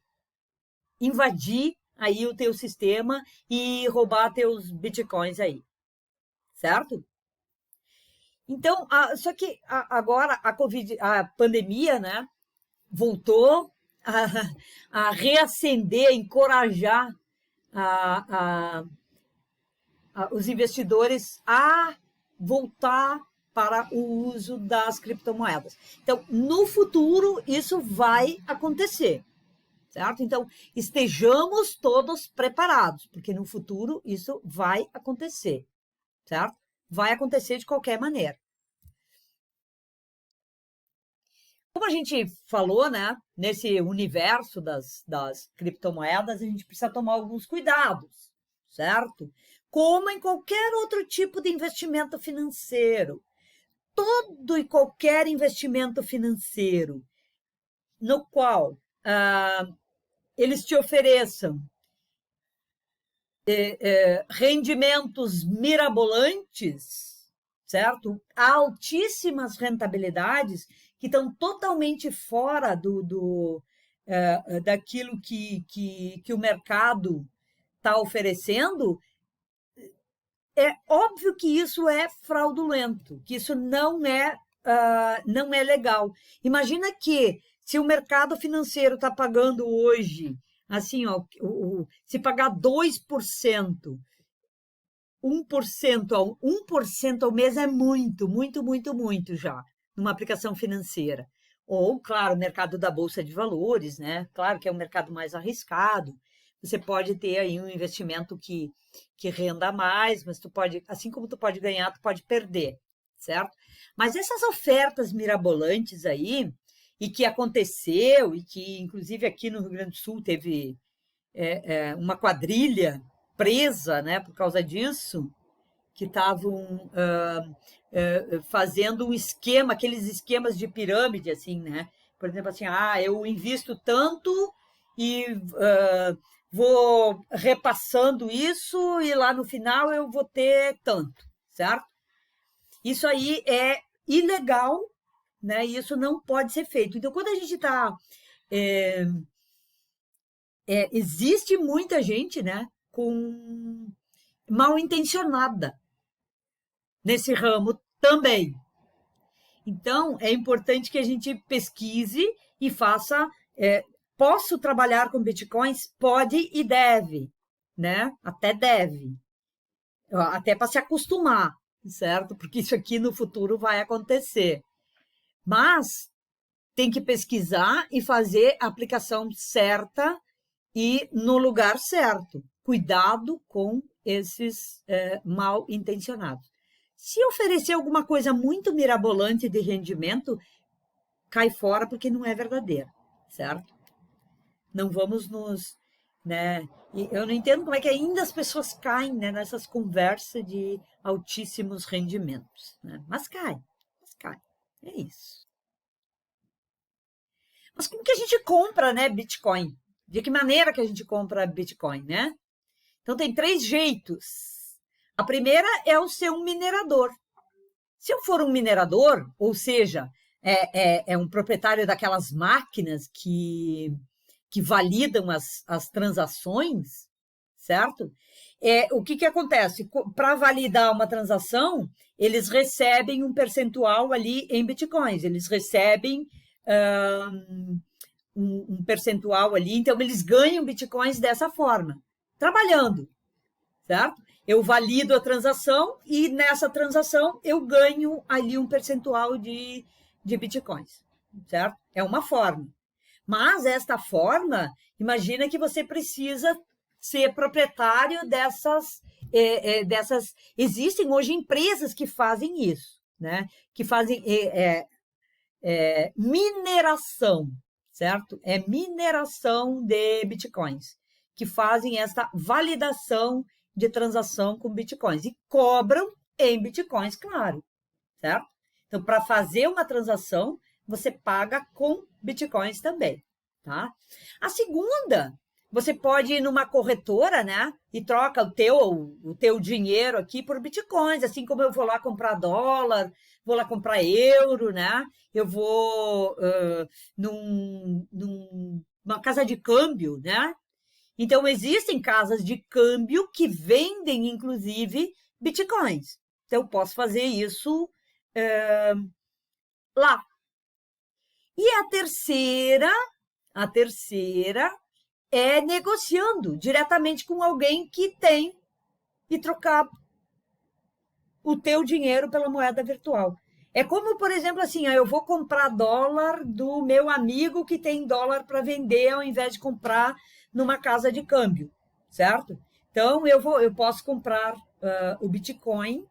invadir aí o teu sistema e roubar teus bitcoins aí, certo? Então, só que agora a pandemia, né, voltou a reacender, a encorajar a, os investidores a voltar para o uso das criptomoedas. Então, no futuro, isso vai acontecer, certo? Então, estejamos todos preparados, porque no futuro isso vai acontecer, certo? Vai acontecer de qualquer maneira. Como a gente falou, né, nesse universo das criptomoedas, a gente precisa tomar alguns cuidados, certo? Como em qualquer outro tipo de investimento financeiro. Todo e qualquer investimento financeiro no qual eles te ofereçam rendimentos mirabolantes, certo? Altíssimas rentabilidades que estão totalmente fora daquilo que o mercado está oferecendo. É óbvio que isso é fraudulento, que isso não é legal. Imagina que se o mercado financeiro está pagando hoje, assim, ó, se pagar 2%, 1% ao mês é muito, muito, muito, muito já, numa aplicação financeira. Ou, claro, o mercado da Bolsa de Valores, né? Claro que é um mercado mais arriscado. Você pode ter aí um investimento que renda mais, mas tu pode, assim como tu pode ganhar, tu pode perder, certo? Mas essas ofertas mirabolantes aí, e que aconteceu, e que inclusive aqui no Rio Grande do Sul teve uma quadrilha presa, né, por causa disso, que estavam fazendo um esquema, aqueles esquemas de pirâmide, assim, né? Por exemplo, assim, eu invisto tanto e vou repassando isso e lá no final eu vou ter tanto, certo? Isso aí é ilegal, né? E isso não pode ser feito. Então, quando a gente está... existe muita gente, né, com mal intencionada nesse ramo também. Então, é importante que a gente pesquise e faça. Posso trabalhar com bitcoins? Pode e deve, né? Até deve. Até para se acostumar, certo? Porque isso aqui no futuro vai acontecer. Mas tem que pesquisar e fazer a aplicação certa e no lugar certo. Cuidado com esses mal intencionados. Se oferecer alguma coisa muito mirabolante de rendimento, cai fora porque não é verdadeira, certo? Não vamos nos... né? E eu não entendo como é que ainda as pessoas caem, né, nessas conversas de altíssimos rendimentos, né? Mas cai. É isso. Mas como que a gente compra, né, Bitcoin? De que maneira que a gente compra Bitcoin, né? Então, tem 3 jeitos. A primeira é o ser um minerador. Se eu for um minerador, ou seja, é um proprietário daquelas máquinas que validam as transações, certo? O que acontece? Para validar uma transação, eles recebem um percentual ali em bitcoins, eles recebem um percentual ali, então eles ganham bitcoins dessa forma, trabalhando, certo? Eu valido a transação e nessa transação eu ganho ali um percentual de bitcoins, certo? É uma forma. Mas esta forma, imagina que você precisa ser proprietário dessas Existem hoje empresas que fazem isso, né? Que fazem mineração, certo? É mineração de bitcoins, que fazem essa validação de transação com bitcoins e cobram em bitcoins, claro, certo? Então, para fazer uma transação, você paga com bitcoins também, tá? A segunda, você pode ir numa corretora, né? E troca o teu dinheiro aqui por bitcoins, assim como eu vou lá comprar dólar, vou lá comprar euro, né? Eu vou numa casa de câmbio, né? Então, existem casas de câmbio que vendem, inclusive, bitcoins. Então, eu posso fazer isso lá. E a terceira é negociando diretamente com alguém que tem e trocar o teu dinheiro pela moeda virtual. É como, por exemplo, assim, eu vou comprar dólar do meu amigo que tem dólar para vender ao invés de comprar numa casa de câmbio, certo? Então, eu posso comprar o Bitcoin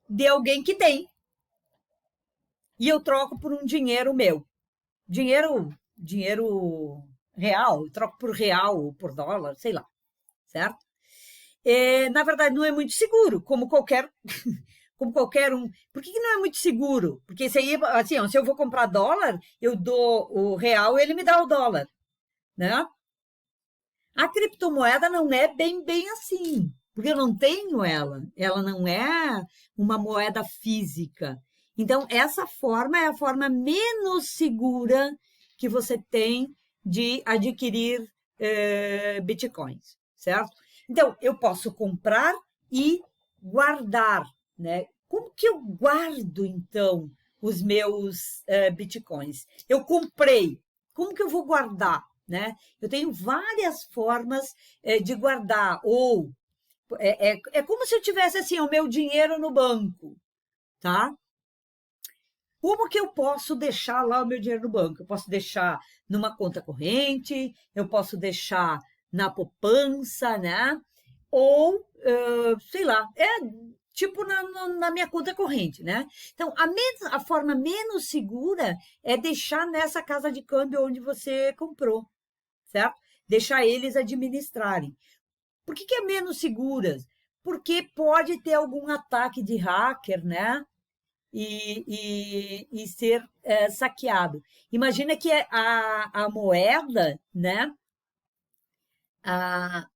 de alguém que tem e eu troco por um dinheiro meu. Dinheiro real, eu troco por real ou por dólar, sei lá, certo? Na verdade, não é muito seguro, como qualquer um. Por que não é muito seguro? Porque isso aí, assim, ó, se eu vou comprar dólar, eu dou o real e ele me dá o dólar, né? A criptomoeda não é bem assim, porque eu não tenho ela. Ela não é uma moeda física. Então, essa forma é a forma menos segura que você tem de adquirir bitcoins, certo? Então, eu posso comprar e guardar, né? Como que eu guardo, então, os meus bitcoins? Eu comprei, como que eu vou guardar, né? Eu tenho várias formas de guardar, ou é como se eu tivesse assim o meu dinheiro no banco, tá? Como que eu posso deixar lá o meu dinheiro no banco? Eu posso deixar numa conta corrente, eu posso deixar na poupança, né? Ou, sei lá, tipo na minha conta corrente, né? Então, a forma menos segura é deixar nessa casa de câmbio onde você comprou, certo? Deixar eles administrarem. Por que é menos seguras? Porque pode ter algum ataque de hacker, né? E ser saqueado. Imagina que a moeda, né? A,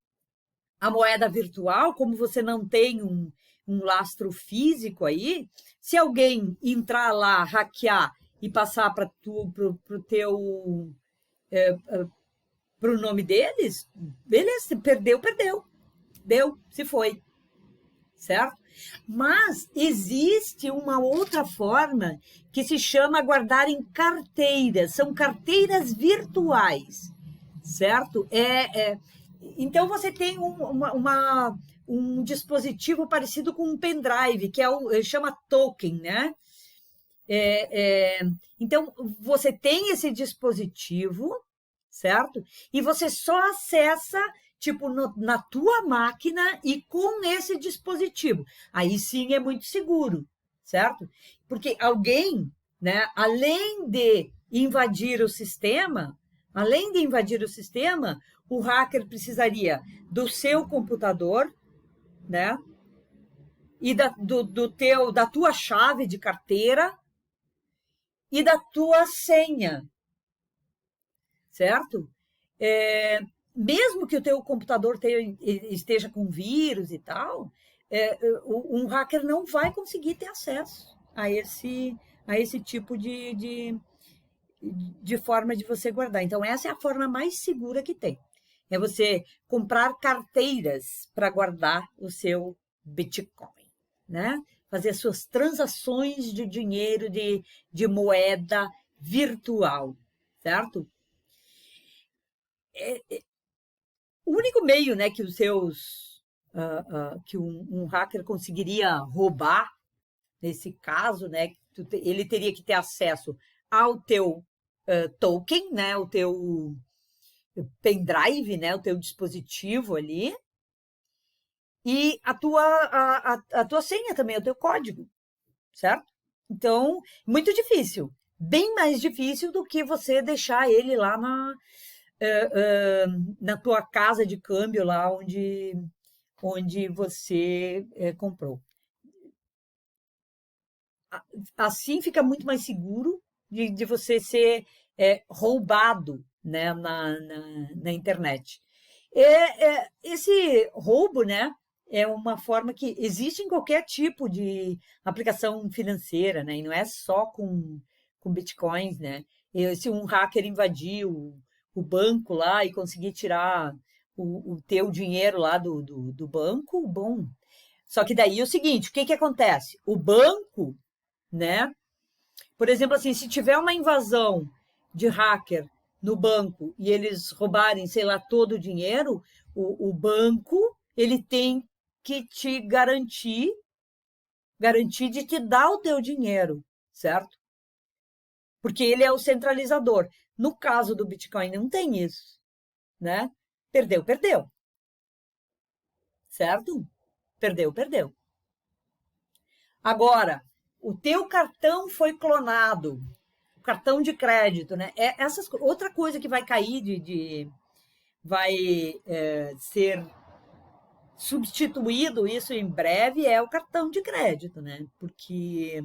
a moeda virtual, como você não tem um lastro físico aí, se alguém entrar lá, hackear e passar para o teu para o nome deles, beleza, perdeu, deu, se foi, certo? Mas existe uma outra forma que se chama guardar em carteiras, são carteiras virtuais, certo? Então você tem um dispositivo parecido com um pendrive, que chama token, né? Então você tem esse dispositivo, certo? E você só acessa tipo na tua máquina e com esse dispositivo. Aí sim é muito seguro, certo? Porque alguém, né, além de invadir o sistema, o hacker precisaria do seu computador, né? E da tua chave de carteira e da tua senha, certo? Mesmo que o teu computador esteja com vírus e tal, um hacker não vai conseguir ter acesso a esse tipo de forma de você guardar. Então, essa é a forma mais segura que tem. É você comprar carteiras para guardar o seu Bitcoin, né? Fazer as suas transações de dinheiro, de moeda virtual, certo? O único meio, né, que que um hacker conseguiria roubar nesse caso, né, ele teria que ter acesso ao teu token, né, o teu pendrive, né, o teu dispositivo ali, e a tua senha também, o teu código, certo? Então, muito difícil. Bem mais difícil do que você deixar ele lá na tua casa de câmbio, lá onde você comprou. Assim fica muito mais seguro de você ser roubado, né, na internet. Esse roubo, né, é uma forma que existe em qualquer tipo de aplicação financeira, né, e não é só com bitcoins, né. Se um hacker invadir o banco lá e conseguir tirar o teu dinheiro lá do banco, bom. Só que daí é o seguinte, o que que acontece? O banco, né? Por exemplo, assim, se tiver uma invasão de hacker no banco e eles roubarem, sei lá, todo o dinheiro, o banco ele tem que te garantir de te dar o teu dinheiro, certo? Porque ele é o centralizador. No caso do Bitcoin não tem isso, né? Perdeu, perdeu, certo? Perdeu, perdeu. Agora, o teu cartão foi clonado, o cartão de crédito, né? Outra coisa que vai cair vai ser substituído isso em breve é o cartão de crédito, né? Porque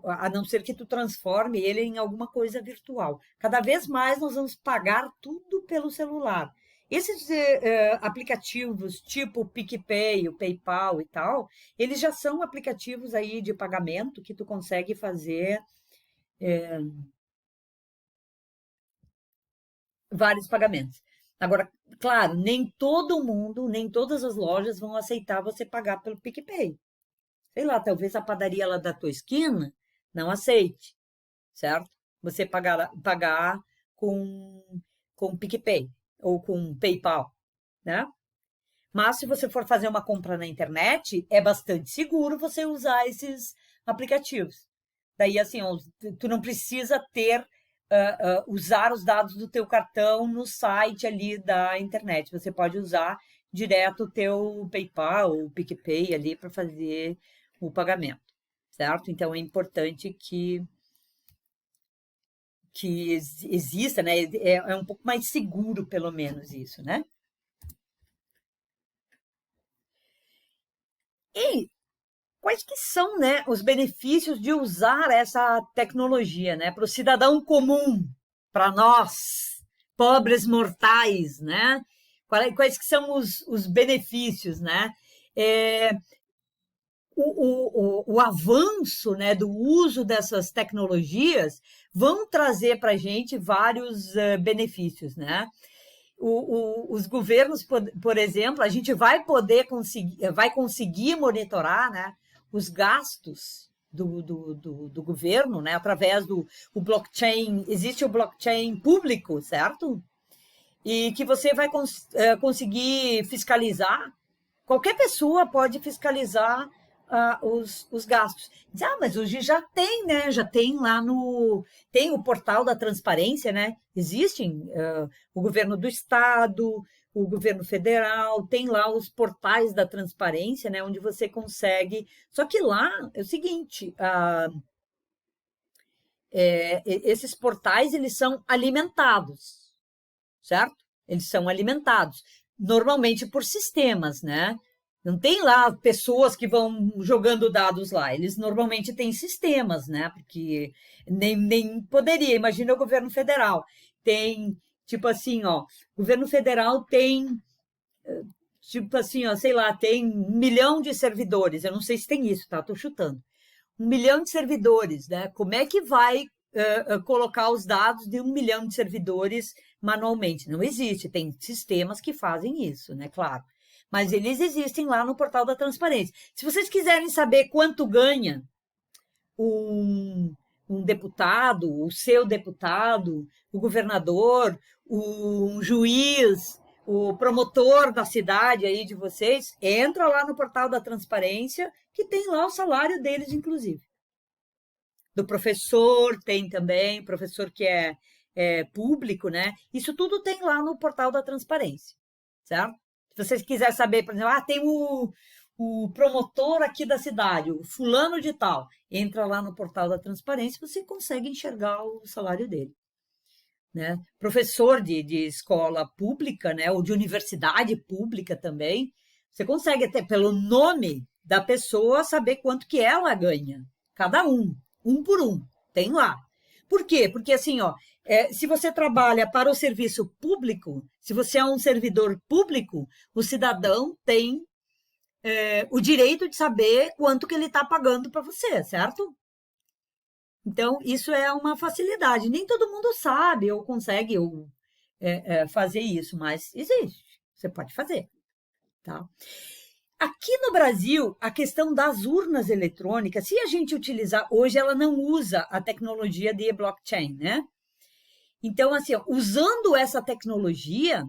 a não ser que tu transforme ele em alguma coisa virtual. Cada vez mais nós vamos pagar tudo pelo celular. Esses aplicativos tipo o PicPay, o PayPal e tal, eles já são aplicativos aí de pagamento que tu consegue fazer vários pagamentos. Agora, claro, nem todo mundo, nem todas as lojas vão aceitar você pagar pelo PicPay. Sei lá, talvez a padaria lá da tua esquina não aceite, certo? Você pagar com, com PicPay ou com PayPal, né? Mas se você for fazer uma compra na internet, é bastante seguro você usar esses aplicativos. Daí, assim, ó, tu não precisa usar os dados do teu cartão no site ali da internet. Você pode usar direto o teu PayPal ou PicPay ali para fazer o pagamento, certo? Então, é importante que exista, né? É um pouco mais seguro, pelo menos, isso, né? E quais que são, né, os benefícios de usar essa tecnologia, né, para o cidadão comum, para nós, pobres mortais, né? Quais que são os benefícios, né? É, o avanço, né, do uso dessas tecnologias vão trazer para a gente vários benefícios, né? Os governos, por exemplo, a gente vai conseguir monitorar, né, os gastos do governo, né, através do blockchain. Existe o blockchain público, certo? E que você vai conseguir fiscalizar. Qualquer pessoa pode fiscalizar os gastos. Diz, mas hoje já tem, né? Já tem lá no. Tem o portal da transparência, né? Existem o governo do estado, o governo federal, tem lá os portais da transparência, né? Onde você consegue. Só que lá é o seguinte: esses portais eles são alimentados, certo? Eles são alimentados, normalmente por sistemas, né? Não tem lá pessoas que vão jogando dados lá. Eles normalmente têm sistemas, né? Porque nem poderia. Imagina o governo federal. Tem, tipo assim, ó, o governo federal tem, tipo assim, ó, sei lá, tem 1 milhão de servidores. Eu não sei se tem isso, tá? Estou chutando. 1 milhão de servidores, né? Como é que vai colocar os dados de 1 milhão de servidores manualmente? Não existe. Tem sistemas que fazem isso, né? Claro. Mas eles existem lá no portal da transparência. Se vocês quiserem saber quanto ganha um deputado, o seu deputado, o governador, o juiz, o promotor da cidade aí de vocês, entra lá no portal da transparência, que tem lá o salário deles, inclusive. Do professor tem também, professor que é público, né? Isso tudo tem lá no portal da transparência, certo? Se vocês quiserem saber, por exemplo, tem o promotor aqui da cidade, o fulano de tal, entra lá no portal da transparência, você consegue enxergar o salário dele. Né? Professor de escola pública, né? Ou de universidade pública também, você consegue até pelo nome da pessoa saber quanto que ela ganha. Cada um por um, tem lá. Por quê? Porque assim, ó, se você trabalha para o serviço público, se você é um servidor público, o cidadão tem o direito de saber quanto que ele está pagando para você, certo? Então, isso é uma facilidade. Nem todo mundo sabe ou consegue fazer isso, mas existe. Você pode fazer. Tá? Aqui no Brasil, a questão das urnas eletrônicas, se a gente utilizar, hoje ela não usa a tecnologia de blockchain, né? Então, assim, usando essa tecnologia,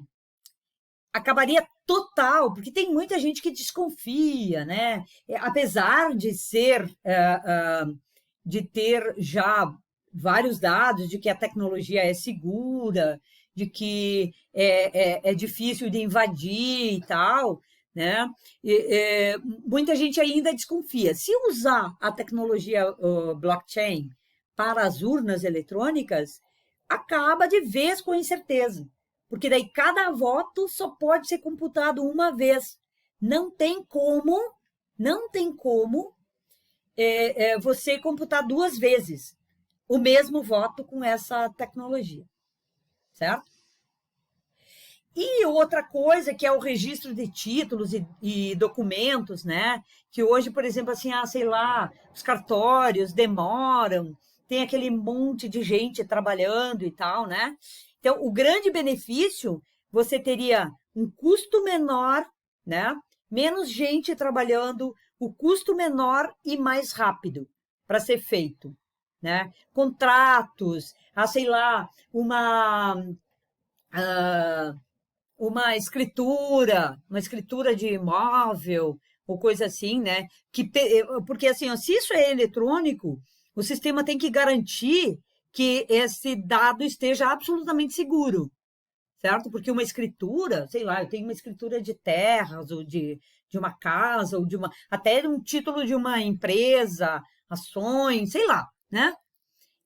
acabaria total, porque tem muita gente que desconfia, né? Apesar de ser, de ter já vários dados de que a tecnologia é segura, de que é difícil de invadir e tal, né? Muita gente ainda desconfia. Se usar a tecnologia blockchain para as urnas eletrônicas, acaba de vez com incerteza, porque daí cada voto só pode ser computado uma vez. Não tem como você computar duas vezes o mesmo voto com essa tecnologia, certo? E outra coisa que é o registro de títulos e documentos, né? Que hoje, por exemplo, assim, sei lá, os cartórios demoram, tem aquele monte de gente trabalhando e tal, né? Então, o grande benefício, você teria um custo menor, né? Menos gente trabalhando, o custo menor e mais rápido para ser feito, né? Contratos, sei lá, uma escritura de imóvel ou coisa assim, né? Porque assim, ó, se isso é eletrônico, o sistema tem que garantir que esse dado esteja absolutamente seguro, certo? Porque uma escritura, sei lá, eu tenho uma escritura de terras ou de uma casa ou até um título de uma empresa, ações, sei lá, né?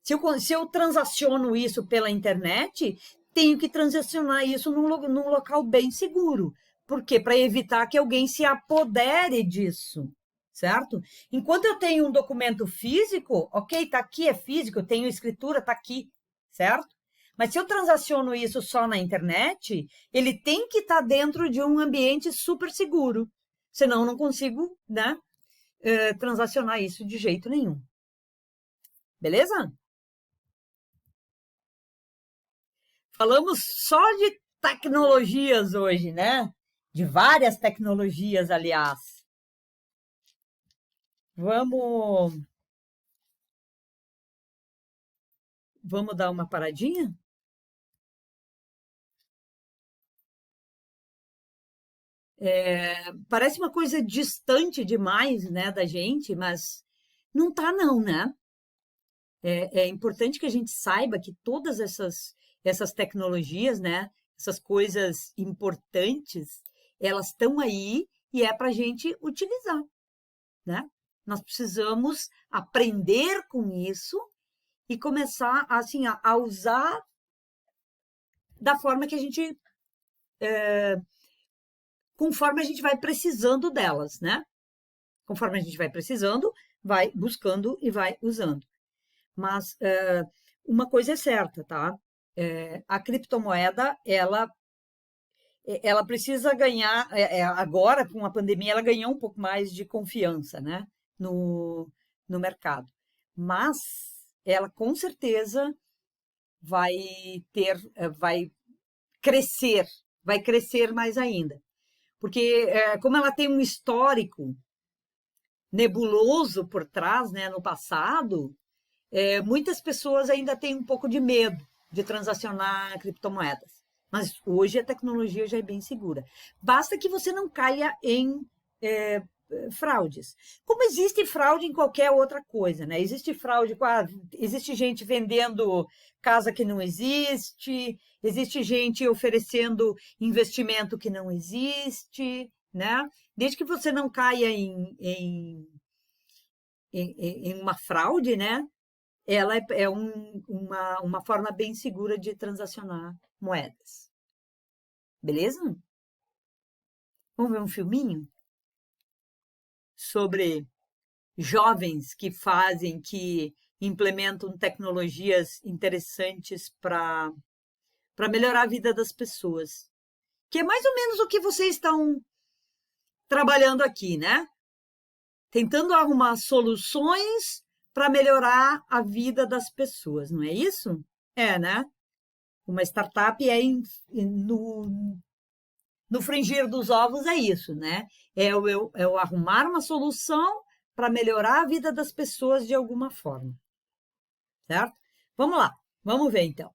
Se eu transaciono isso pela internet, tenho que transacionar isso num local bem seguro. Por quê? Para evitar que alguém se apodere disso, certo? Enquanto eu tenho um documento físico, ok, está aqui, é físico, eu tenho escritura, está aqui, certo? Mas se eu transaciono isso só na internet, ele tem que estar dentro de um ambiente super seguro. Senão, eu não consigo, né, transacionar isso de jeito nenhum. Beleza? Falamos só de tecnologias hoje, né? De várias tecnologias, aliás. Vamos dar uma paradinha? Parece uma coisa distante demais, né, da gente, mas não tá não, né? É importante que a gente saiba que todas essas tecnologias, né, essas coisas importantes, elas estão aí e é para a gente utilizar, né? Nós precisamos aprender com isso e começar assim a usar da forma que a gente, conforme a gente vai precisando delas, né? Conforme a gente vai precisando, vai buscando e vai usando. Mas uma coisa é certa, tá? A criptomoeda, ela precisa ganhar, agora com a pandemia, ela ganhou um pouco mais de confiança, né? No mercado. Mas ela com certeza vai vai crescer mais ainda. Porque como ela tem um histórico nebuloso por trás, né, no passado, muitas pessoas ainda têm um pouco de medo de transacionar criptomoedas. Mas hoje a tecnologia já é bem segura. Basta que você não caia em fraudes. Como existe fraude em qualquer outra coisa, né? Existe fraude, existe gente vendendo casa que não existe, existe gente oferecendo investimento que não existe, né? Desde que você não caia em uma fraude, né? Ela é uma forma bem segura de transacionar moedas. Beleza? Vamos ver um filminho sobre jovens que implementam tecnologias interessantes para melhorar a vida das pessoas. Que é mais ou menos o que vocês estão trabalhando aqui, né? Tentando arrumar soluções para melhorar a vida das pessoas, não é isso? É, né? Uma startup no frigir dos ovos é isso, né? É o arrumar uma solução para melhorar a vida das pessoas de alguma forma, certo? Vamos lá, vamos ver então.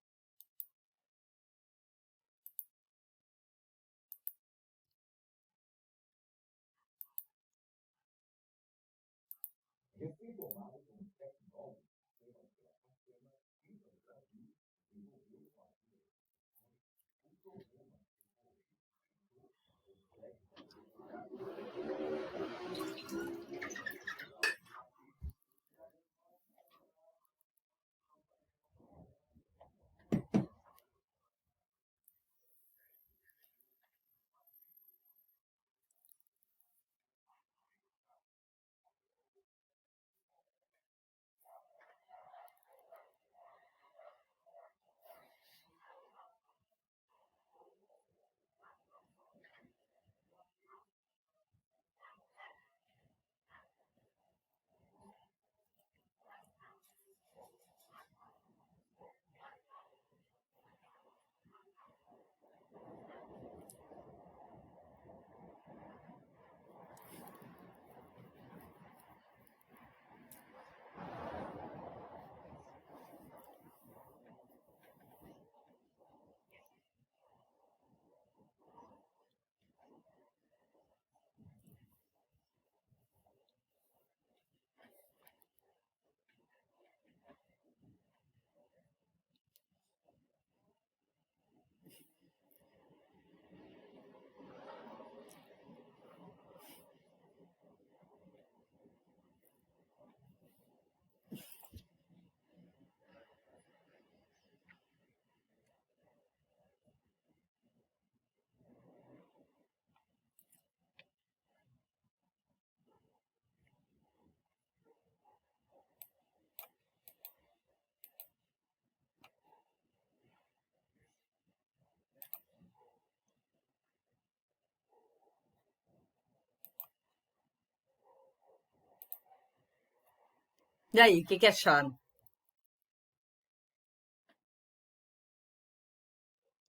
E aí, o que acharam?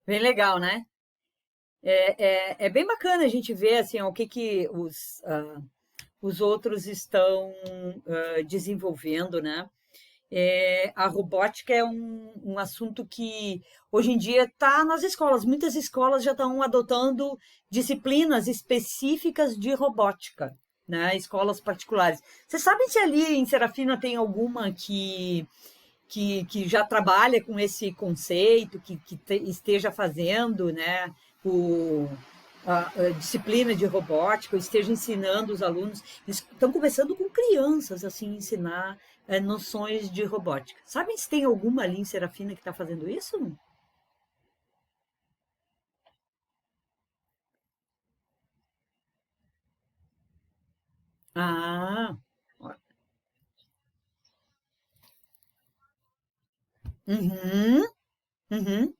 Bem legal, né? É bem bacana a gente ver assim, ó, o que os outros estão desenvolvendo, né? A robótica é um assunto que hoje em dia está nas escolas. Muitas escolas já estão adotando disciplinas específicas de robótica, né? Escolas particulares. Vocês sabem se ali em Serafina tem alguma que já trabalha com esse conceito, esteja fazendo, né, a disciplina de robótica, esteja ensinando os alunos. Eles estão começando com crianças, assim, ensinar noções de robótica. Sabem se tem alguma ali em Serafina que está fazendo isso? Ah, uhum, uhum.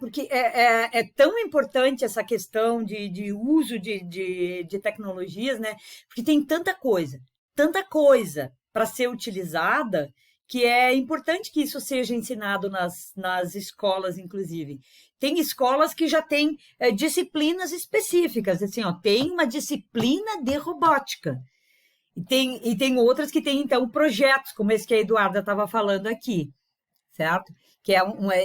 Porque é tão importante essa questão de uso de tecnologias, né? Porque tem tanta coisa para ser utilizada, que é importante que isso seja ensinado nas escolas, inclusive. Tem escolas que já têm disciplinas específicas, assim, ó, tem uma disciplina de robótica. E tem outras que têm, então, projetos, como esse que a Eduarda estava falando aqui, certo? Que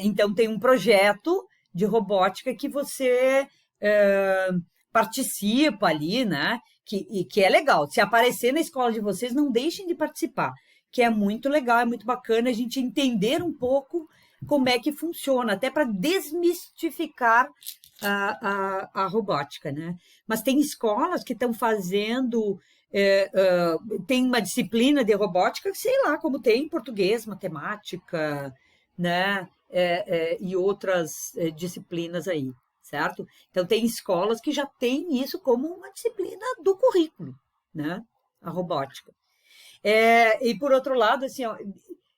então tem um projeto de robótica que você participa ali, né? Que é legal. Se aparecer na escola de vocês, não deixem de participar, que é muito legal, é muito bacana a gente entender um pouco como é que funciona, até para desmistificar a robótica, né? Mas tem escolas que estão fazendo, tem uma disciplina de robótica, sei lá, como tem português, matemática, né? E outras disciplinas aí, certo? Então, tem escolas que já têm isso como uma disciplina do currículo, né? A robótica. E por outro lado, assim, ó,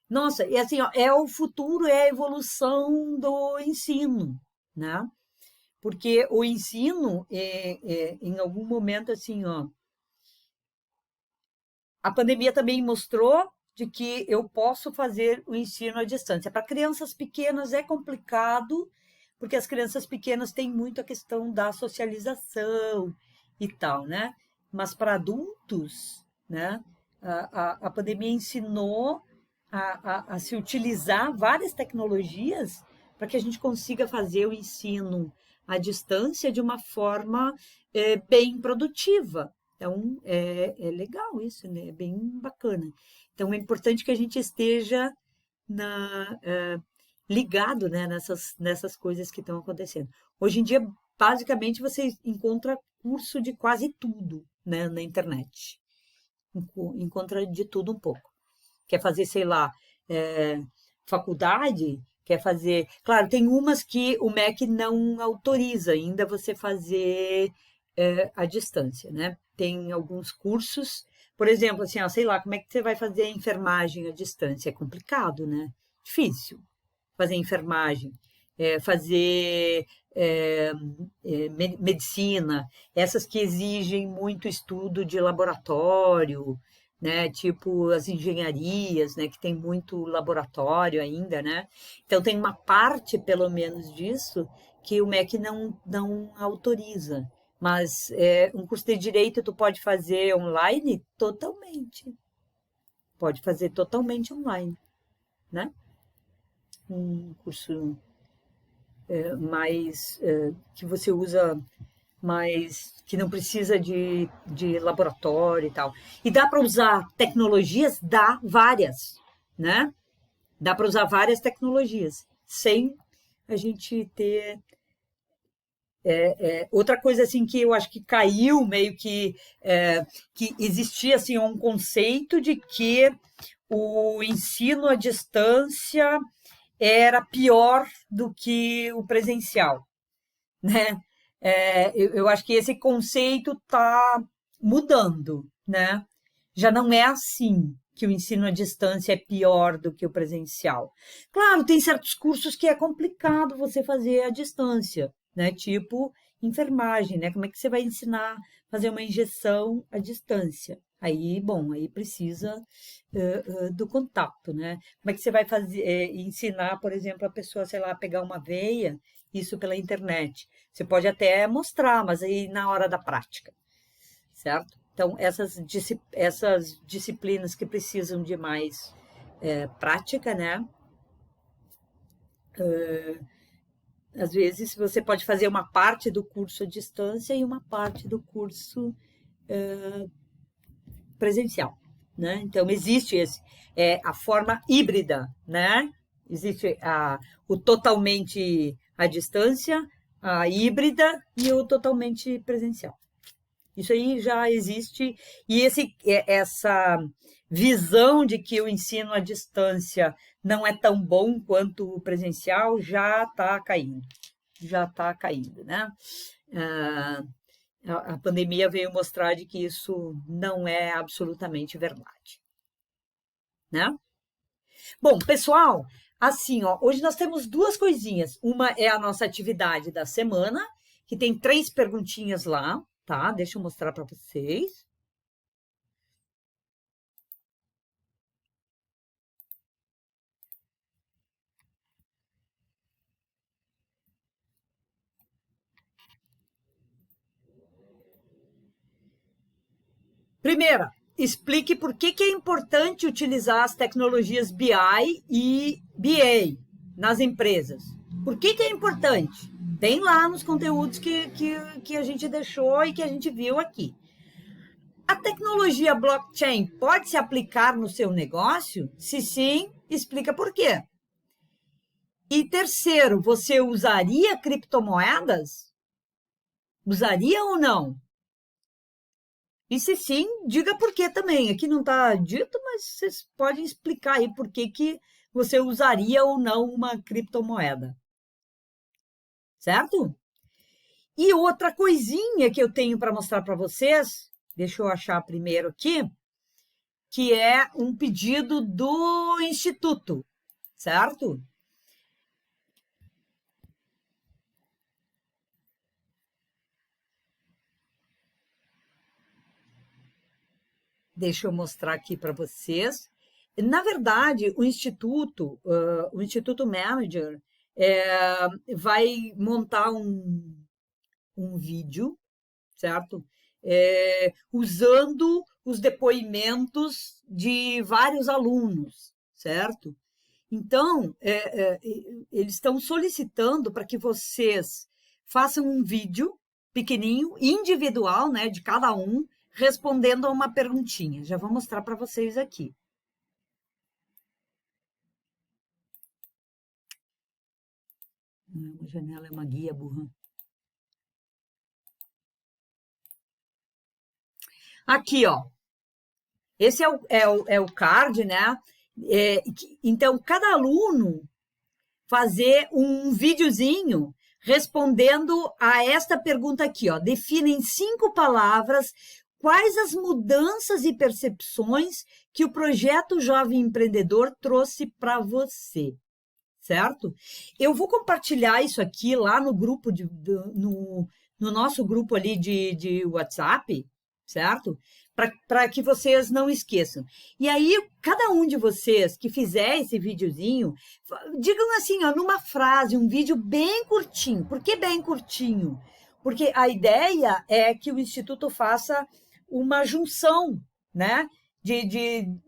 nossa, e assim, ó, é o futuro, é a evolução do ensino, né? Porque o ensino, em algum momento, assim, ó, a pandemia também mostrou de que eu posso fazer o ensino à distância. Para crianças pequenas é complicado, porque as crianças pequenas têm muito a questão da socialização e tal, né? Mas para adultos, né? A pandemia ensinou a se utilizar várias tecnologias para que a gente consiga fazer o ensino à distância de uma forma bem produtiva. Então, é legal isso, né? É bem bacana. Então, é importante que a gente esteja ligado, né, nessas coisas que estão acontecendo. Hoje em dia, basicamente, você encontra curso de quase tudo, né, na internet. Encontra de tudo um pouco. Quer fazer, sei lá, faculdade, quer fazer... Claro, tem umas que o MEC não autoriza ainda você fazer à distância, né? Tem alguns cursos, por exemplo, assim, ó, sei lá, como é que você vai fazer a enfermagem à distância? É complicado, né? Difícil fazer enfermagem, fazer medicina, essas que exigem muito estudo de laboratório, né? Tipo as engenharias, né? Que tem muito laboratório ainda, né? Então tem uma parte, pelo menos, disso que o MEC não autoriza. Mas um curso de direito tu pode fazer online totalmente. Pode fazer totalmente online, né? Um curso mais que você usa mais, que não precisa de laboratório e tal. E dá para usar tecnologias? Dá várias, né? Dá para usar várias tecnologias, sem a gente ter... outra coisa assim que eu acho que caiu meio que existia assim um conceito de que o ensino à distância era pior do que o presencial, né? Eu acho que esse conceito está mudando, né? Já não é assim que o ensino à distância é pior do que o presencial. Claro, tem certos cursos que é complicado você fazer à distância, né? Tipo enfermagem, né? Como é que você vai ensinar a fazer uma injeção à distância? Aí, bom, aí precisa do contato, né? Como é que você vai fazer, ensinar, por exemplo, a pessoa, sei lá, pegar uma veia, isso pela internet. Você pode até mostrar, mas aí na hora da prática, certo? Então, essas disciplinas que precisam de mais prática, né? Às vezes você pode fazer uma parte do curso à distância e uma parte do curso presencial, né? Então, existe a forma híbrida, né? Existe o totalmente à distância, a híbrida e o totalmente presencial. Isso aí já existe, e essa visão de que o ensino à distância não é tão bom quanto o presencial já está caindo, né? A pandemia veio mostrar de que isso não é absolutamente verdade, né? Bom, pessoal, assim, ó, hoje nós temos duas coisinhas. Uma é a nossa atividade da semana, que tem 3 perguntinhas lá, tá? Deixa eu mostrar para vocês. Primeira, explique por que é importante utilizar as tecnologias BI e BA nas empresas. Por que é importante? Tem lá nos conteúdos que a gente deixou e que a gente viu aqui. A tecnologia blockchain pode se aplicar no seu negócio? Se sim, explica por quê. E terceiro, você usaria criptomoedas? Usaria ou não? E se sim, diga por quê também. Aqui não está dito, mas vocês podem explicar aí por que você usaria ou não uma criptomoeda. Certo? E outra coisinha que eu tenho para mostrar para vocês, deixa eu achar primeiro aqui, que é um pedido do Instituto, certo? Deixa eu mostrar aqui para vocês. Na verdade, o Instituto Manager, vai montar um vídeo, certo? Usando os depoimentos de vários alunos, certo? Então, eles estão solicitando para que vocês façam um vídeo pequenininho, individual, né, de cada um, respondendo a uma perguntinha. Já vou mostrar para vocês aqui. Uma janela é uma guia, burra. Aqui, ó. Esse é o card, né? Então, cada aluno fazer um videozinho respondendo a esta pergunta aqui, ó. Defina em 5 palavras quais as mudanças e percepções que o projeto Jovem Empreendedor trouxe para você, certo? Eu vou compartilhar isso aqui lá no grupo, no nosso grupo ali de WhatsApp, certo? Para que vocês não esqueçam. E aí, cada um de vocês que fizer esse videozinho, digam assim, ó, numa frase, um vídeo bem curtinho. Por que bem curtinho? Porque a ideia é que o Instituto faça uma junção, né?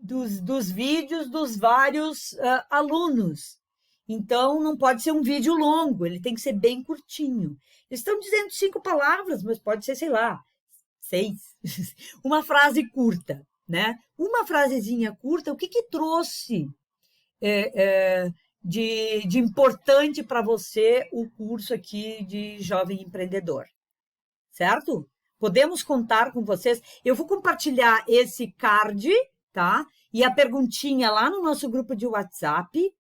Dos vídeos dos vários alunos. Então, não pode ser um vídeo longo, ele tem que ser bem curtinho. Eles estão dizendo 5 palavras, mas pode ser, sei lá, 6. Uma frase curta, né? Uma frasezinha curta, o que trouxe de importante para você o curso aqui de Jovem Empreendedor, certo? Podemos contar com vocês. Eu vou compartilhar esse card, tá? E a perguntinha lá no nosso grupo de WhatsApp.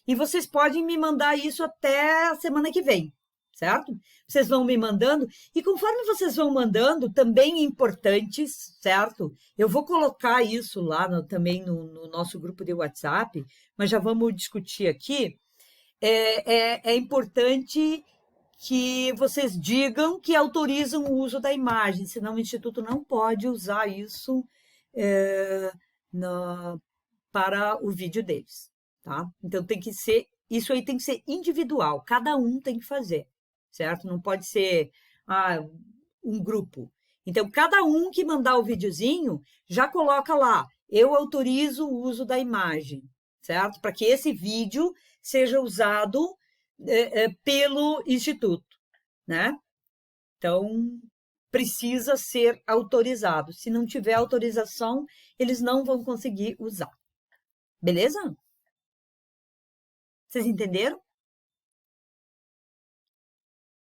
E vocês podem me mandar isso até a semana que vem, certo? Vocês vão me mandando. E conforme vocês vão mandando, também importantes, certo? Eu vou colocar isso lá também no nosso grupo de WhatsApp, mas já vamos discutir aqui. É importante que vocês digam que autorizam o uso da imagem, senão o Instituto não pode usar isso para o vídeo deles, tá? Então, isso aí tem que ser individual, cada um tem que fazer, certo? Não pode ser um grupo. Então, cada um que mandar o videozinho, já coloca lá, eu autorizo o uso da imagem, certo? Para que esse vídeo seja usado pelo Instituto, né? Então, precisa ser autorizado. Se não tiver autorização, eles não vão conseguir usar. Beleza? Vocês entenderam?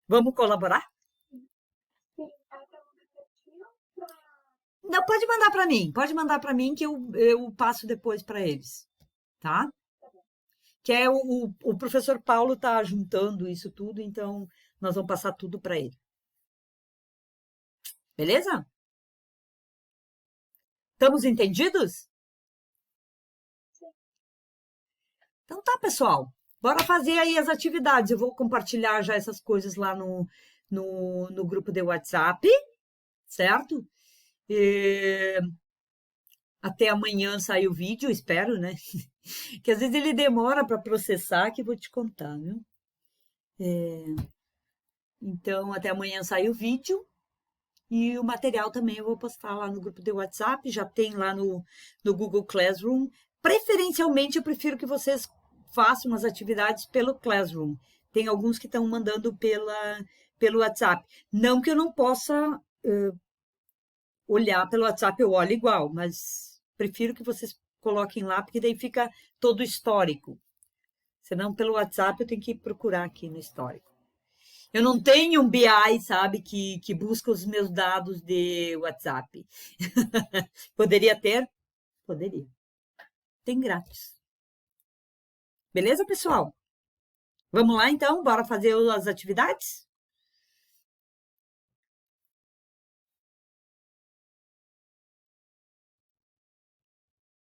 Vamos colaborar? Não, pode mandar para mim que eu passo depois para eles, tá? Que é o professor Paulo está juntando isso tudo, então nós vamos passar tudo para ele. Beleza? Estamos entendidos? Então tá, pessoal. Bora fazer aí as atividades. Eu vou compartilhar já essas coisas lá no grupo de WhatsApp, certo? Até amanhã sair o vídeo, espero, né? Que às vezes ele demora para processar, que eu vou te contar, viu? Então, até amanhã sai o vídeo. E o material também eu vou postar lá no grupo de WhatsApp, já tem lá no Google Classroom. Preferencialmente, eu prefiro que vocês façam as atividades pelo Classroom, tem alguns que estão mandando pelo WhatsApp. Não que eu não possa olhar pelo WhatsApp, eu olho igual, mas prefiro que vocês coloquem lá, porque daí fica todo o histórico. Senão, pelo WhatsApp, eu tenho que procurar aqui no histórico. Eu não tenho um BI, sabe, que busca os meus dados de WhatsApp. Poderia ter? Poderia. Tem grátis. Beleza, pessoal? Vamos lá, então? Bora fazer as atividades?